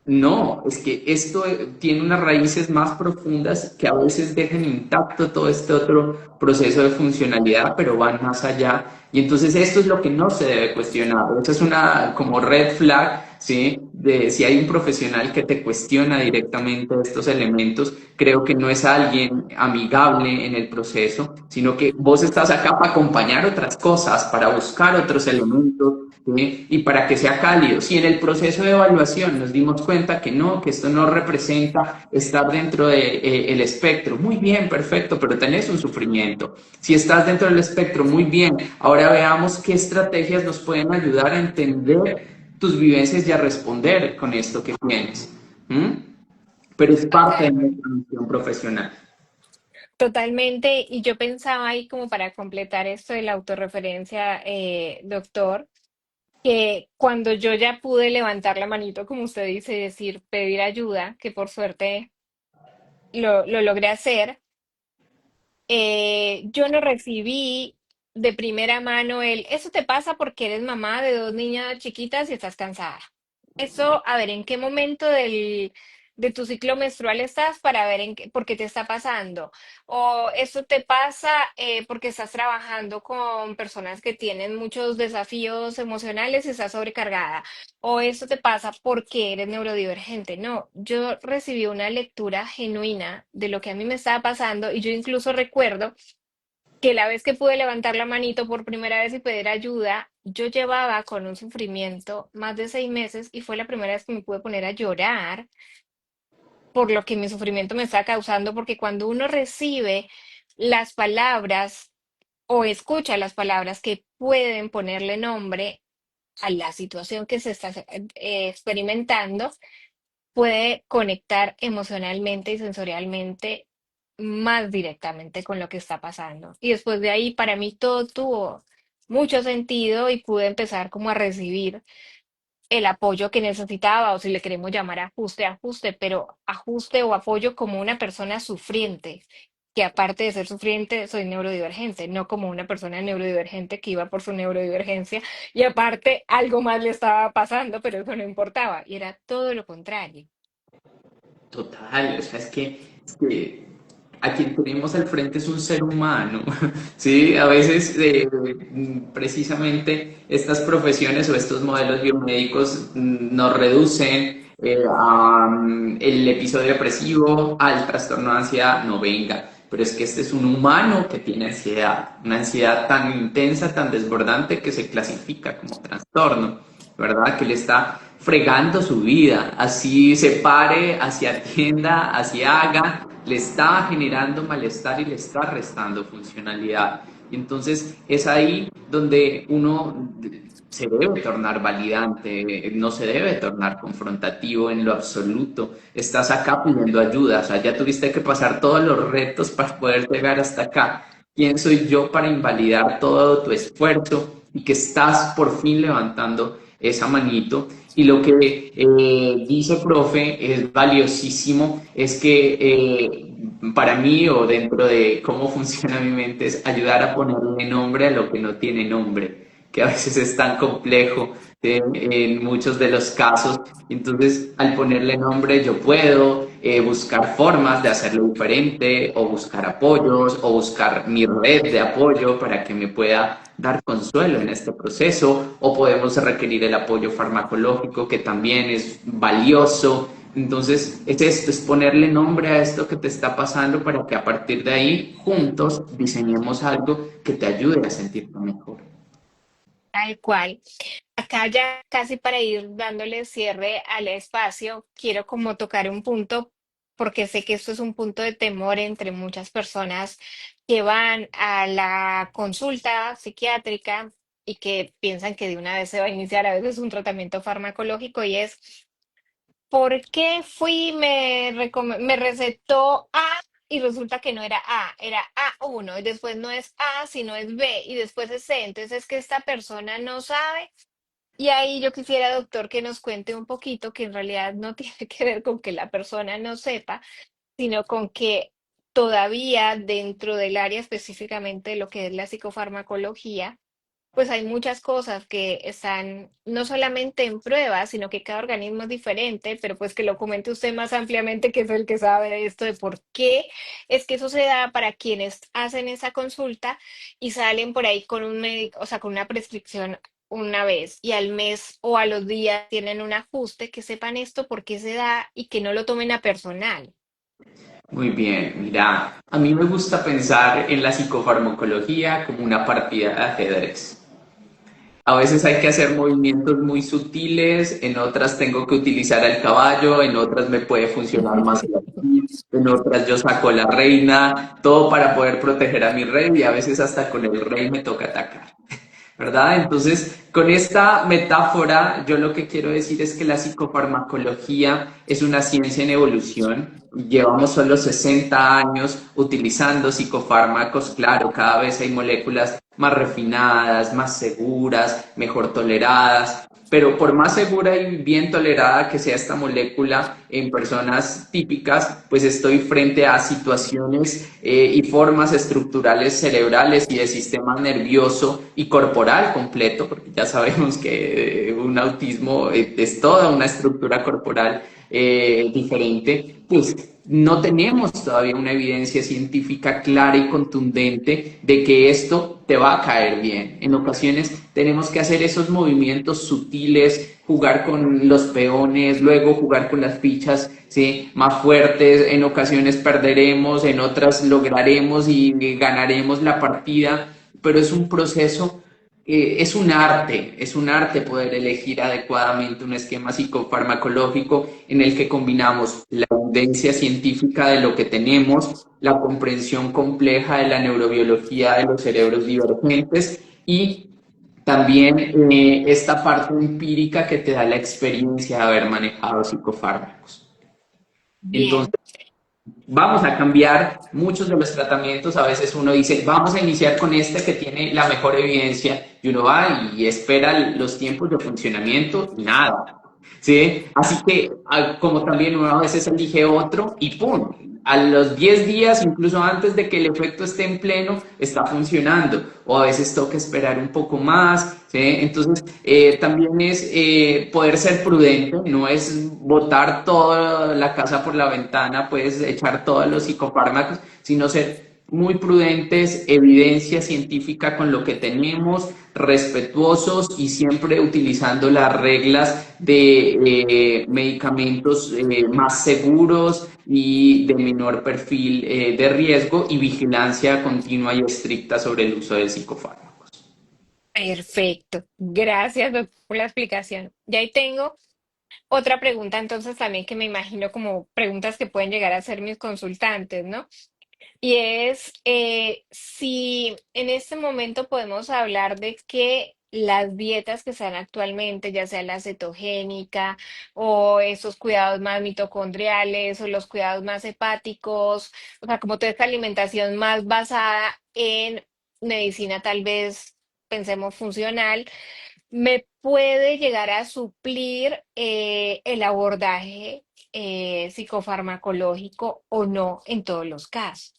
No, es que esto tiene unas raíces más profundas que a veces dejan intacto todo este otro proceso de funcionalidad, pero van más allá. Y entonces esto es lo que no se debe cuestionar. Eso es una como red flag, ¿sí? De si hay un profesional que te cuestiona directamente estos elementos, creo que no es alguien amigable en el proceso, sino que vos estás acá para acompañar otras cosas, para buscar otros elementos, ¿sí? Y para que sea cálido. Si en el proceso de evaluación nos dimos cuenta que no, que esto no representa estar dentro del espectro, muy bien, perfecto, pero tenés un sufrimiento. Si estás dentro del espectro, muy bien. Ahora veamos qué estrategias nos pueden ayudar a entender tus vivencias y a responder con esto que tienes. ¿Mm? Pero es parte de Total, nuestra misión profesional. totalmente. Y yo pensaba ahí como para completar esto de la autorreferencia, doctor, que cuando yo ya pude levantar la manito, como usted dice, y decir, pedir ayuda, que por suerte lo logré hacer, yo no recibí de primera mano eso te pasa porque eres mamá de dos niñas chiquitas y estás cansada. Eso, a ver, ¿en qué momento de tu ciclo menstrual estás para ver por qué te está pasando? O eso te pasa porque estás trabajando con personas que tienen muchos desafíos emocionales y estás sobrecargada. O eso te pasa porque eres neurodivergente. No, yo recibí una lectura genuina de lo que a mí me estaba pasando y yo incluso recuerdo que la vez que pude levantar la manito por primera vez y pedir ayuda, yo llevaba con un sufrimiento más de 6 meses y fue la primera vez que me pude poner a llorar por lo que mi sufrimiento me está causando, porque cuando uno recibe las palabras o escucha las palabras que pueden ponerle nombre a la situación que se está experimentando, puede conectar emocionalmente y sensorialmente más directamente con lo que está pasando. Y después de ahí, para mí todo tuvo mucho sentido y pude empezar como a recibir el apoyo que necesitaba, o si le queremos llamar ajuste, ajuste, pero ajuste o apoyo como una persona sufriente, que aparte de ser sufriente, soy neurodivergente, no como una persona neurodivergente que iba por su neurodivergencia y aparte algo más le estaba pasando, pero eso no importaba, y era todo lo contrario. Total, o sea, es que a quien tenemos al frente es un ser humano, ¿sí? A veces precisamente estas profesiones o estos modelos biomédicos nos reducen a el episodio depresivo, al trastorno de ansiedad, no venga, pero es que este es un humano que tiene ansiedad, una ansiedad tan intensa, tan desbordante que se clasifica como trastorno, ¿verdad? Que le está fregando su vida, así se pare, así atienda, así haga, le está generando malestar y le está restando funcionalidad. Y entonces es ahí donde uno se debe tornar validante, no se debe tornar confrontativo en lo absoluto. Estás acá pidiendo ayuda, o sea, ya tuviste que pasar todos los retos para poder llegar hasta acá. ¿Quién soy yo para invalidar todo tu esfuerzo y que estás por fin levantando esa manito? Y lo que dice profe es valiosísimo, es que para mí o dentro de cómo funciona mi mente es ayudar a ponerle nombre a lo que no tiene nombre, que a veces es tan complejo en muchos de los casos. Entonces, al ponerle nombre, yo puedo buscar formas de hacerlo diferente o buscar apoyos o buscar mi red de apoyo para que me pueda dar consuelo en este proceso, o podemos requerir el apoyo farmacológico que también es valioso. Entonces, es esto, es ponerle nombre a esto que te está pasando para que a partir de ahí juntos diseñemos algo que te ayude a sentirte mejor. Tal cual. Acá ya casi para ir dándole cierre al espacio, quiero como tocar un punto, porque sé que esto es un punto de temor entre muchas personas que van a la consulta psiquiátrica y que piensan que de una vez se va a iniciar a veces un tratamiento farmacológico y es, ¿por qué fui, me recetó A y resulta que no era A, era A1 y después no es A, sino es B y después es C? Entonces es que esta persona no sabe y ahí yo quisiera, doctor, que nos cuente un poquito que en realidad no tiene que ver con que la persona no sepa, sino con que todavía dentro del área específicamente de lo que es la psicofarmacología, pues hay muchas cosas que están no solamente en prueba, sino que cada organismo es diferente, pero pues que lo comente usted más ampliamente, que es el que sabe de esto, de por qué es que eso se da para quienes hacen esa consulta y salen por ahí con un médico, o sea, con una prescripción una vez y al mes o a los días tienen un ajuste, que sepan esto, por qué se da y que no lo tomen a personal. Muy bien, mira, a mí me gusta pensar en la psicofarmacología como una partida de ajedrez. A veces hay que hacer movimientos muy sutiles, en otras tengo que utilizar al caballo, en otras me puede funcionar más el alfil, en otras yo saco la reina, todo para poder proteger a mi rey y a veces hasta con el rey me toca atacar. ¿Verdad? Entonces, con esta metáfora, yo lo que quiero decir es que la psicofarmacología es una ciencia en evolución. Llevamos solo 60 años utilizando psicofármacos. Claro, cada vez hay moléculas más refinadas, más seguras, mejor toleradas, pero por más segura y bien tolerada que sea esta molécula en personas típicas, pues estoy frente a situaciones y formas estructurales cerebrales y de sistema nervioso y corporal completo, porque ya sabemos que un autismo es toda una estructura corporal diferente, pues no tenemos todavía una evidencia científica clara y contundente de que esto te va a caer bien. En ocasiones tenemos que hacer esos movimientos sutiles, jugar con los peones, luego jugar con las fichas, ¿sí? Más fuertes. En ocasiones perderemos, en otras lograremos y ganaremos la partida, pero es un proceso, es un arte poder elegir adecuadamente un esquema psicofarmacológico en el que combinamos la evidencia científica de lo que tenemos, la comprensión compleja de la neurobiología de los cerebros divergentes y también esta parte empírica que te da la experiencia de haber manejado psicofármacos. Entonces, Bien. vamos a cambiar muchos de los tratamientos. A veces uno dice, vamos a iniciar con este que tiene la mejor evidencia y uno va y espera los tiempos de funcionamiento y nada. ¿Sí? Así que como también uno a veces elige otro y ¡pum! A los 10 días, incluso antes de que el efecto esté en pleno, está funcionando. O a veces toca esperar un poco más. ¿Sí? Entonces, también es poder ser prudente, no es botar toda la casa por la ventana, puedes echar todos los psicofármacos, sino ser muy prudentes, evidencia científica con lo que tenemos, respetuosos y siempre utilizando las reglas de medicamentos más seguros y de menor perfil de riesgo y vigilancia continua y estricta sobre el uso de psicofármacos. Perfecto. Gracias, doctor, por la explicación. Y ahí tengo otra pregunta, entonces también que me imagino como preguntas que pueden llegar a ser mis consultantes, ¿no? Y es si en este momento podemos hablar de que las dietas que están actualmente, ya sea la cetogénica o esos cuidados más mitocondriales o los cuidados más hepáticos, o sea, como toda esta alimentación más basada en medicina tal vez pensemos funcional, me puede llegar a suplir el abordaje psicofarmacológico o no en todos los casos.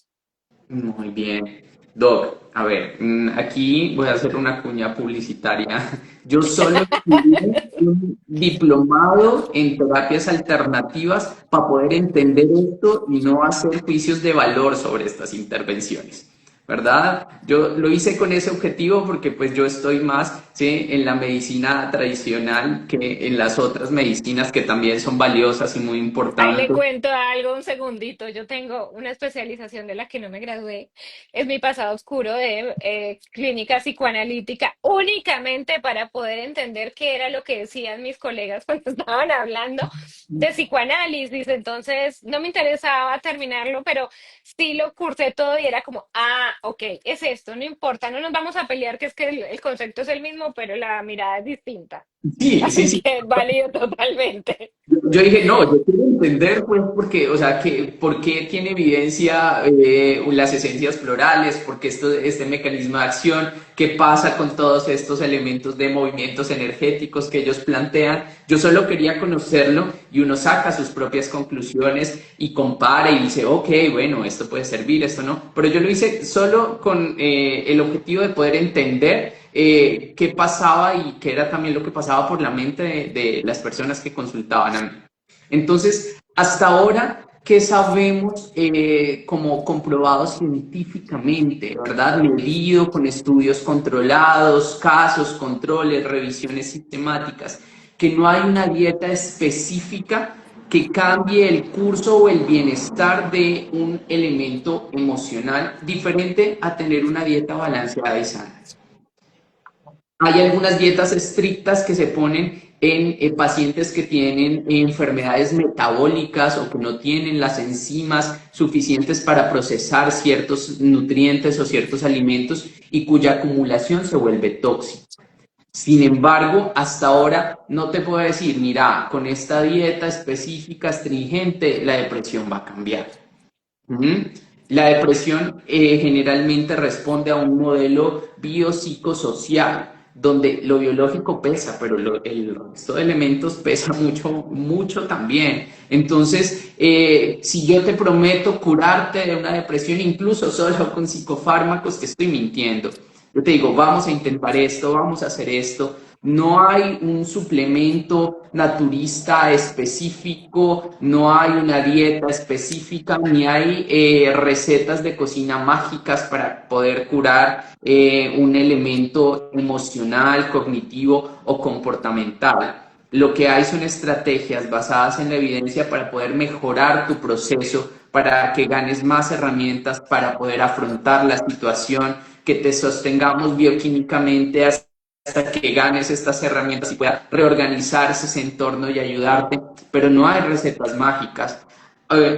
Muy bien. Doc, a ver, aquí voy a hacer una cuña publicitaria. Yo solo estudié un diplomado en terapias alternativas para poder entender esto y no hacer juicios de valor sobre estas intervenciones, ¿verdad? Yo lo hice con ese objetivo porque pues yo estoy más, ¿sí?, en la medicina tradicional que en las otras medicinas que también son valiosas y muy Ahí le importantes. cuento algo un segundito. Yo tengo una especialización de la que no me gradué. Es mi pasado oscuro de clínica psicoanalítica, únicamente para poder entender qué era lo que decían mis colegas cuando estaban hablando de psicoanálisis. Entonces, no me interesaba terminarlo, pero sí lo cursé todo y era como, ah, ok, es esto, no importa, no nos vamos a pelear, que es que el concepto es el mismo, pero la mirada es distinta. Sí, sí, Así sí. que es válido totalmente. Yo dije, no, yo quiero entender, pues, porque, o sea, por qué tiene evidencia las esencias florales, por qué este mecanismo de acción, qué pasa con todos estos elementos de movimientos energéticos que ellos plantean. Yo solo quería conocerlo y uno saca sus propias conclusiones y compara y dice, ok, bueno, esto puede servir, esto no. Pero yo lo hice solo con el objetivo de poder entender qué pasaba y qué era también lo que pasaba por la mente de las personas que consultaban a mí. Entonces, hasta ahora, ¿qué sabemos como comprobado científicamente, verdad? Medido con estudios controlados, casos, controles, revisiones sistemáticas, que no hay una dieta específica que cambie el curso o el bienestar de un elemento emocional diferente a tener una dieta balanceada y sana. Hay algunas dietas estrictas que se ponen en pacientes que tienen enfermedades metabólicas o que no tienen las enzimas suficientes para procesar ciertos nutrientes o ciertos alimentos y cuya acumulación se vuelve tóxica. Sin embargo, hasta ahora no te puedo decir, mira, con esta dieta específica, astringente, la depresión va a cambiar. Ujú. La depresión generalmente responde a un modelo biopsicosocial, donde lo biológico pesa, pero el resto de elementos pesa mucho, mucho también. Entonces, si yo te prometo curarte de una depresión, incluso solo con psicofármacos, te estoy mintiendo. Yo te digo, vamos a intentar esto, vamos a hacer esto. No hay un suplemento naturista específico, no hay una dieta específica, ni hay recetas de cocina mágicas para poder curar un elemento emocional, cognitivo o comportamental. Lo que hay son estrategias basadas en la evidencia para poder mejorar tu proceso, para que ganes más herramientas para poder afrontar la situación, que te sostengamos bioquímicamente hasta que ganes estas herramientas y puedas reorganizar ese entorno y ayudarte, pero no hay recetas mágicas.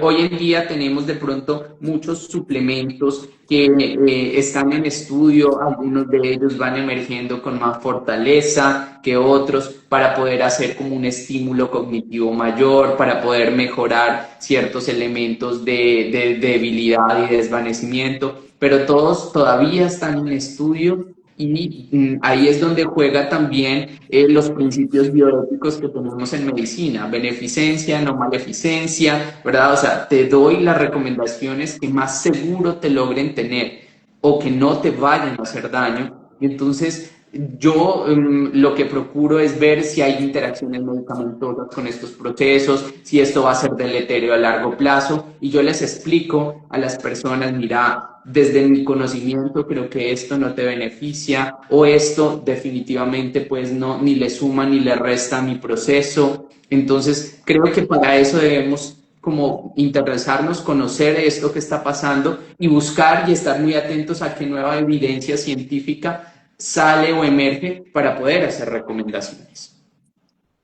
Hoy en día tenemos de pronto muchos suplementos que están en estudio, algunos de ellos van emergiendo con más fortaleza que otros para poder hacer como un estímulo cognitivo mayor, para poder mejorar ciertos elementos de debilidad y desvanecimiento, pero todos todavía están en estudio y ahí es donde juega también los principios bioéticos que tenemos en medicina, beneficencia, no maleficencia, ¿verdad? O sea, te doy las recomendaciones que más seguro te logren tener o que no te vayan a hacer daño. Y entonces yo lo que procuro es ver si hay interacciones medicamentosas con estos procesos, si esto va a ser deleterio a largo plazo, y yo les explico a las personas, mira, desde mi conocimiento creo que esto no te beneficia o esto definitivamente pues no, ni le suma ni le resta a mi proceso. Entonces creo que para eso debemos como interesarnos, conocer esto que está pasando y buscar y estar muy atentos a qué nueva evidencia científica sale o emerge para poder hacer recomendaciones.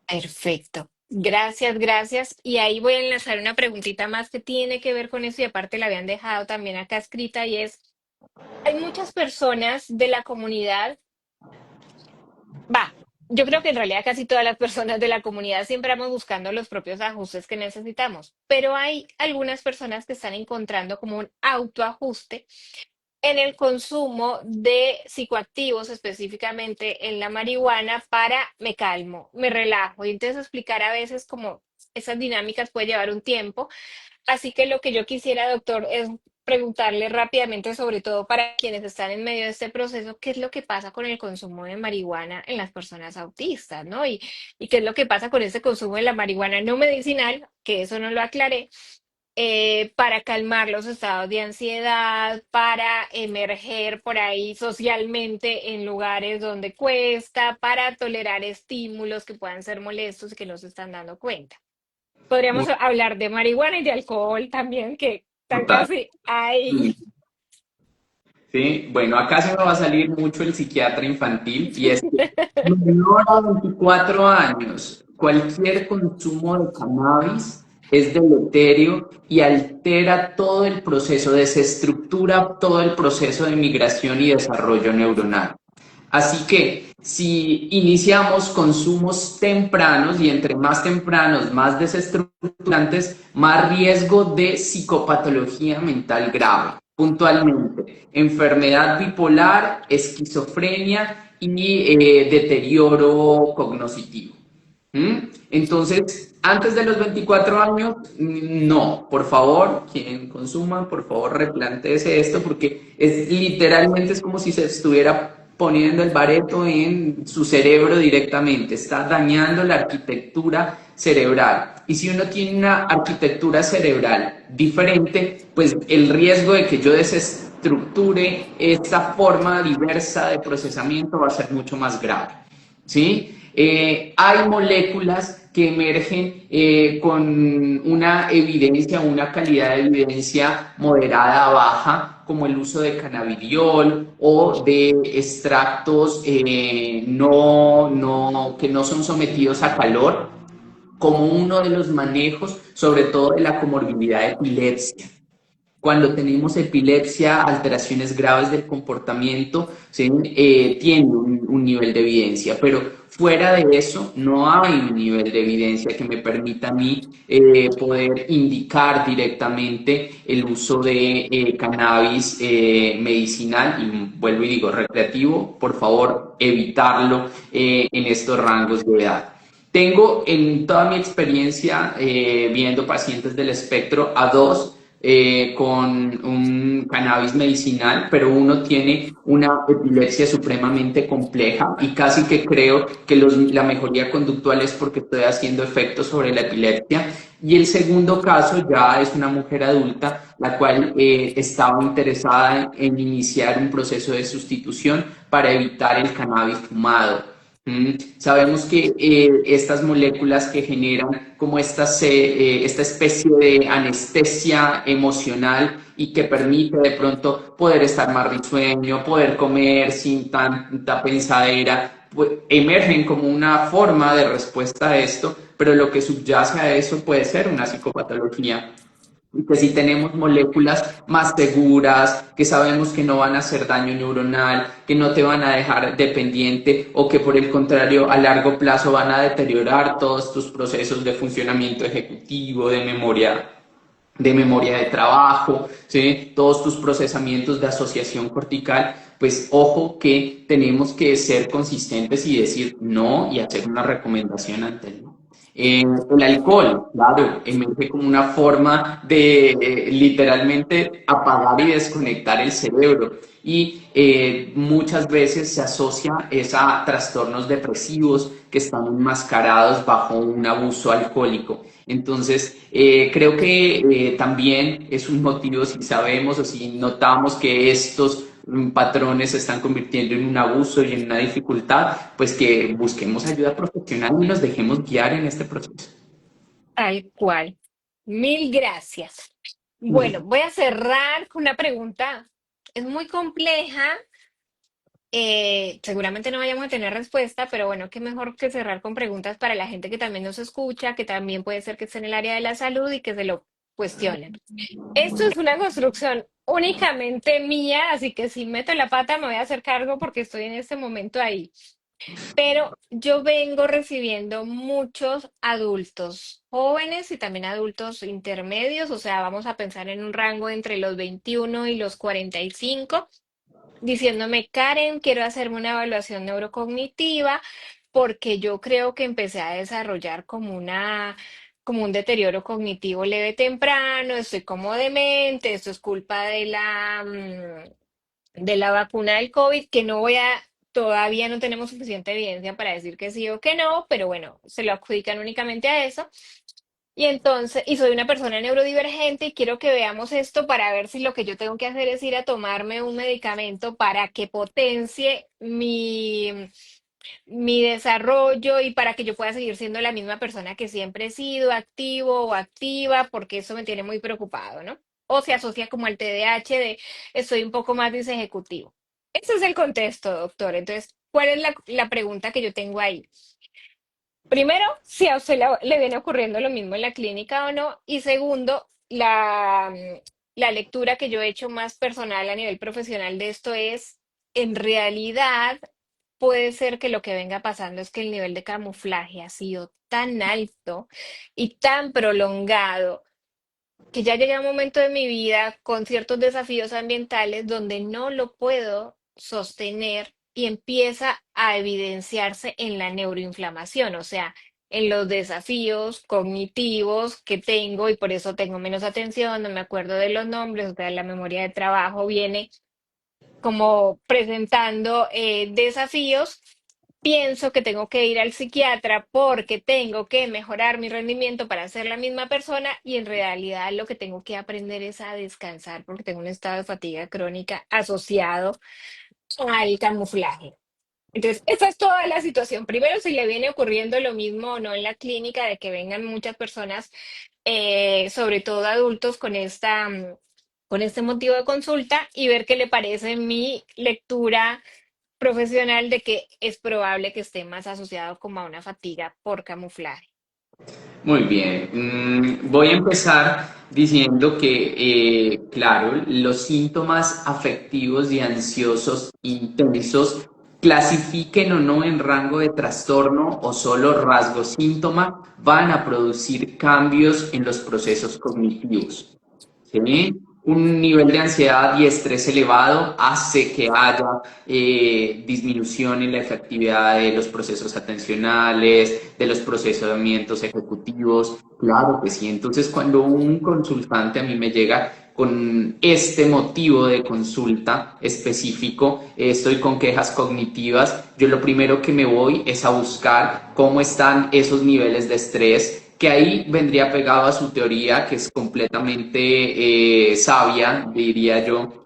Perfecto. Gracias, gracias. Y ahí voy a enlazar una preguntita más que tiene que ver con eso y aparte la habían dejado también acá escrita y es, hay muchas personas de la comunidad, va, yo creo que en realidad casi todas las personas de la comunidad siempre vamos buscando los propios ajustes que necesitamos, pero hay algunas personas que están encontrando como un autoajuste en el consumo de psicoactivos, específicamente en la marihuana, para me calmo, me relajo. Y entonces explicar a veces cómo esas dinámicas puede llevar un tiempo. Así que lo que yo quisiera, doctor, es preguntarle rápidamente, sobre todo para quienes están en medio de este proceso, qué es lo que pasa con el consumo de marihuana en las personas autistas, ¿no? Y qué es lo que pasa con ese consumo de la marihuana no medicinal, que eso no lo aclaré, para calmar los estados de ansiedad, para emerger por ahí socialmente en lugares donde cuesta, para tolerar estímulos que puedan ser molestos y que no se están dando cuenta. Podríamos Muy hablar de marihuana y de alcohol también, que están total. casi ahí. Sí, bueno, acá se me va a salir mucho el psiquiatra infantil y es que menor a 24 años, cualquier consumo de cannabis es deleterio y altera todo el proceso, desestructura todo el proceso de migración y desarrollo neuronal. Así que si iniciamos consumos tempranos y entre más tempranos, más desestructurantes, más riesgo de psicopatología mental grave. Puntualmente, enfermedad bipolar, esquizofrenia y deterioro cognitivo. ¿Mm? Entonces, antes de los 24 años, no, por favor, quien consuma, por favor, replantéese esto porque es literalmente es como si se estuviera poniendo el bareto en su cerebro directamente, está dañando la arquitectura cerebral. Y si uno tiene una arquitectura cerebral diferente, pues el riesgo de que yo desestructure esta forma diversa de procesamiento va a ser mucho más grave. ¿Sí? Hay moléculas que emergen con una evidencia, una calidad de evidencia moderada a baja, como el uso de cannabidiol o de extractos que no son sometidos a calor, como uno de los manejos, sobre todo de la comorbilidad de epilepsia. Cuando tenemos epilepsia, alteraciones graves del comportamiento, ¿sí? Tiene un nivel de evidencia, pero fuera de eso no hay un nivel de evidencia que me permita a mí poder indicar directamente el uso de cannabis medicinal y vuelvo y digo recreativo, por favor evitarlo en estos rangos de edad. Tengo en toda mi experiencia viendo pacientes del espectro a dos con un cannabis medicinal, pero uno tiene una epilepsia supremamente compleja y casi que creo que la mejoría conductual es porque estoy haciendo efectos sobre la epilepsia. Y el segundo caso ya es una mujer adulta, la cual estaba interesada en iniciar un proceso de sustitución para evitar el cannabis fumado. Sabemos que estas moléculas que generan como esta especie de anestesia emocional y que permite de pronto poder estar más risueño, poder comer sin tanta pensadera, pues, emergen como una forma de respuesta a esto, pero lo que subyace a eso puede ser una psicopatología y que si tenemos moléculas más seguras, que sabemos que no van a hacer daño neuronal, que no te van a dejar dependiente o que por el contrario a largo plazo van a deteriorar todos tus procesos de funcionamiento ejecutivo, de memoria de memoria de trabajo, ¿sí? Todos tus procesamientos de asociación cortical, pues ojo que tenemos que ser consistentes y decir no y hacer una recomendación ante el no. El alcohol, claro, emerge como una forma de literalmente apagar y desconectar el cerebro y muchas veces se asocia es a trastornos depresivos que están enmascarados bajo un abuso alcohólico. Entonces, creo que también es un motivo si sabemos o si notamos que estos patrones se están convirtiendo en un abuso y en una dificultad, pues que busquemos ayuda profesional y nos dejemos guiar en este proceso. Tal cual. Mil gracias. Bueno, voy a cerrar con una pregunta. Es muy compleja. Seguramente no vayamos a tener respuesta, pero bueno, qué mejor que cerrar con preguntas para la gente que también nos escucha, que también puede ser que esté en el área de la salud y que se lo cuestionen. Esto es una construcción únicamente mía, así que si meto la pata me voy a hacer cargo porque estoy en este momento ahí. Pero yo vengo recibiendo muchos adultos jóvenes y también adultos intermedios, o sea, vamos a pensar en un rango entre los 21 y los 45, diciéndome, Karen, quiero hacerme una evaluación neurocognitiva porque yo creo que empecé a desarrollar como un deterioro cognitivo leve temprano, estoy como demente, esto es culpa de la vacuna del COVID, que no voy a, todavía no tenemos suficiente evidencia para decir que sí o que no, pero bueno, se lo adjudican únicamente a eso. Y entonces, y soy una persona neurodivergente y quiero que veamos esto para ver si lo que yo tengo que hacer es ir a tomarme un medicamento para que potencie mi desarrollo y para que yo pueda seguir siendo la misma persona que siempre he sido, activo o activa, porque eso me tiene muy preocupado, ¿no? O se asocia como al TDAH de estoy un poco más disejecutivo. Ese es el contexto, doctor. Entonces, ¿cuál es la pregunta que yo tengo ahí? Primero, si a usted le viene ocurriendo lo mismo en la clínica o no. Y segundo, la lectura que yo he hecho más personal a nivel profesional de esto es, en realidad, puede ser que lo que venga pasando es que el nivel de camuflaje ha sido tan alto y tan prolongado que ya llegué a un momento de mi vida con ciertos desafíos ambientales donde no lo puedo sostener y empieza a evidenciarse en la neuroinflamación, o sea, en los desafíos cognitivos que tengo y por eso tengo menos atención, no me acuerdo de los nombres, o sea, la memoria de trabajo viene como presentando desafíos. Pienso que tengo que ir al psiquiatra porque tengo que mejorar mi rendimiento para ser la misma persona y en realidad lo que tengo que aprender es a descansar porque tengo un estado de fatiga crónica asociado al camuflaje. Entonces, esa es toda la situación. Primero, si le viene ocurriendo lo mismo o no en la clínica, de que vengan muchas personas, sobre todo adultos, con este motivo de consulta y ver qué le parece mi lectura profesional de que es probable que esté más asociado como a una fatiga por camuflaje. Muy bien. Voy a empezar diciendo que, claro, los síntomas afectivos y ansiosos intensos, clasifiquen o no en rango de trastorno o solo rasgo síntoma, van a producir cambios en los procesos cognitivos. ¿Sí? Un nivel de ansiedad y estrés elevado hace que haya disminución en la efectividad de los procesos atencionales, de los procesamientos ejecutivos. Claro que sí. Entonces, cuando un consultante a mí me llega con este motivo de consulta específico, estoy con quejas cognitivas, yo lo primero que me voy es a buscar cómo están esos niveles de estrés, que ahí vendría pegado a su teoría, que es completamente sabia, diría yo,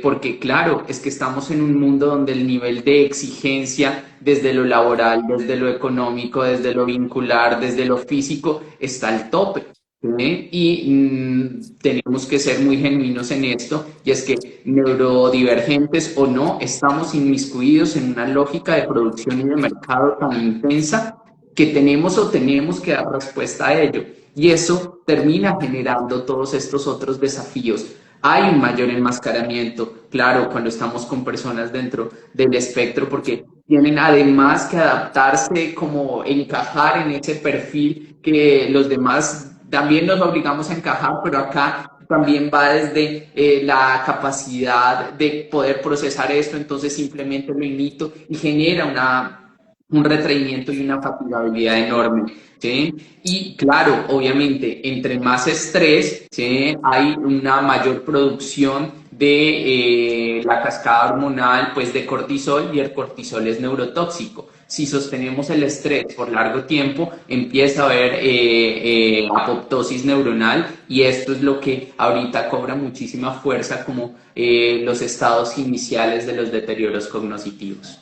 porque claro, es que estamos en un mundo donde el nivel de exigencia desde lo laboral, desde lo económico, desde lo vincular, desde lo físico, está al tope. ¿Sí? Y tenemos que ser muy genuinos en esto, y es que neurodivergentes o no, estamos inmiscuidos en una lógica de producción y de mercado tan intensa que tenemos que dar respuesta a ello. Y eso termina generando todos estos otros desafíos. Hay un mayor enmascaramiento, claro, cuando estamos con personas dentro del espectro, porque tienen además que adaptarse, como encajar en ese perfil que los demás también nos obligamos a encajar, pero acá también va desde la capacidad de poder procesar esto, entonces simplemente lo imito y genera un retraimiento y una fatigabilidad enorme. ¿Sí? Y claro, obviamente, entre más estrés, ¿sí? Hay una mayor producción de la cascada hormonal, pues de cortisol, y el cortisol es neurotóxico. Si sostenemos el estrés por largo tiempo, empieza a haber apoptosis neuronal y esto es lo que ahorita cobra muchísima fuerza como los estados iniciales de los deterioros cognitivos.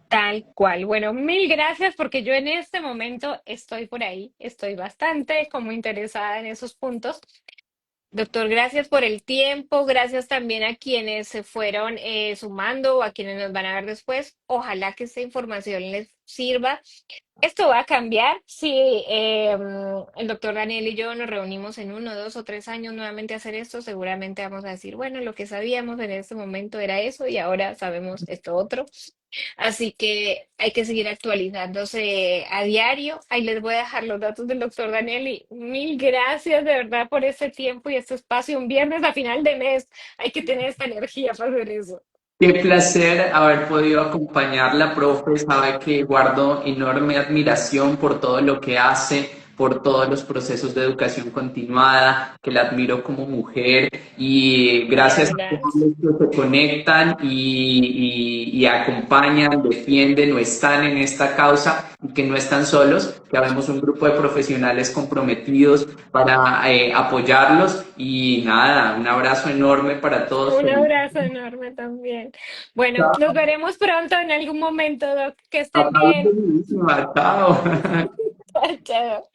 Tal cual. Bueno, mil gracias porque yo en este momento estoy por ahí, estoy bastante como interesada en esos puntos. Doctor, gracias por el tiempo, gracias también a quienes se fueron sumando o a quienes nos van a ver después. Ojalá que esta información les sirva. Esto va a cambiar si el doctor Daniel y yo nos reunimos en 1, 2 o 3 años nuevamente a hacer esto. Seguramente vamos a decir, bueno, lo que sabíamos en este momento era eso y ahora sabemos esto otro. Así que hay que seguir actualizándose a diario. Ahí les voy a dejar los datos del doctor Daniel y mil gracias de verdad por este tiempo y este espacio. Un viernes a final de mes. Hay que tener esta energía para hacer eso. Qué placer haber podido acompañarla, profe. Sabe que guardo enorme admiración por todo lo que hace, por todos los procesos de educación continuada, que la admiro como mujer y Ay, gracias a todos abrazo. los que se conectan y acompañan, defienden o están en esta causa y que no están solos, que habemos un grupo de profesionales comprometidos para apoyarlos y nada, un abrazo enorme para todos. Un Feliz. abrazo enorme también. Bueno, nos veremos pronto en algún momento, Doc. Que estén Acabas de bien. buenísima, chao. Chao.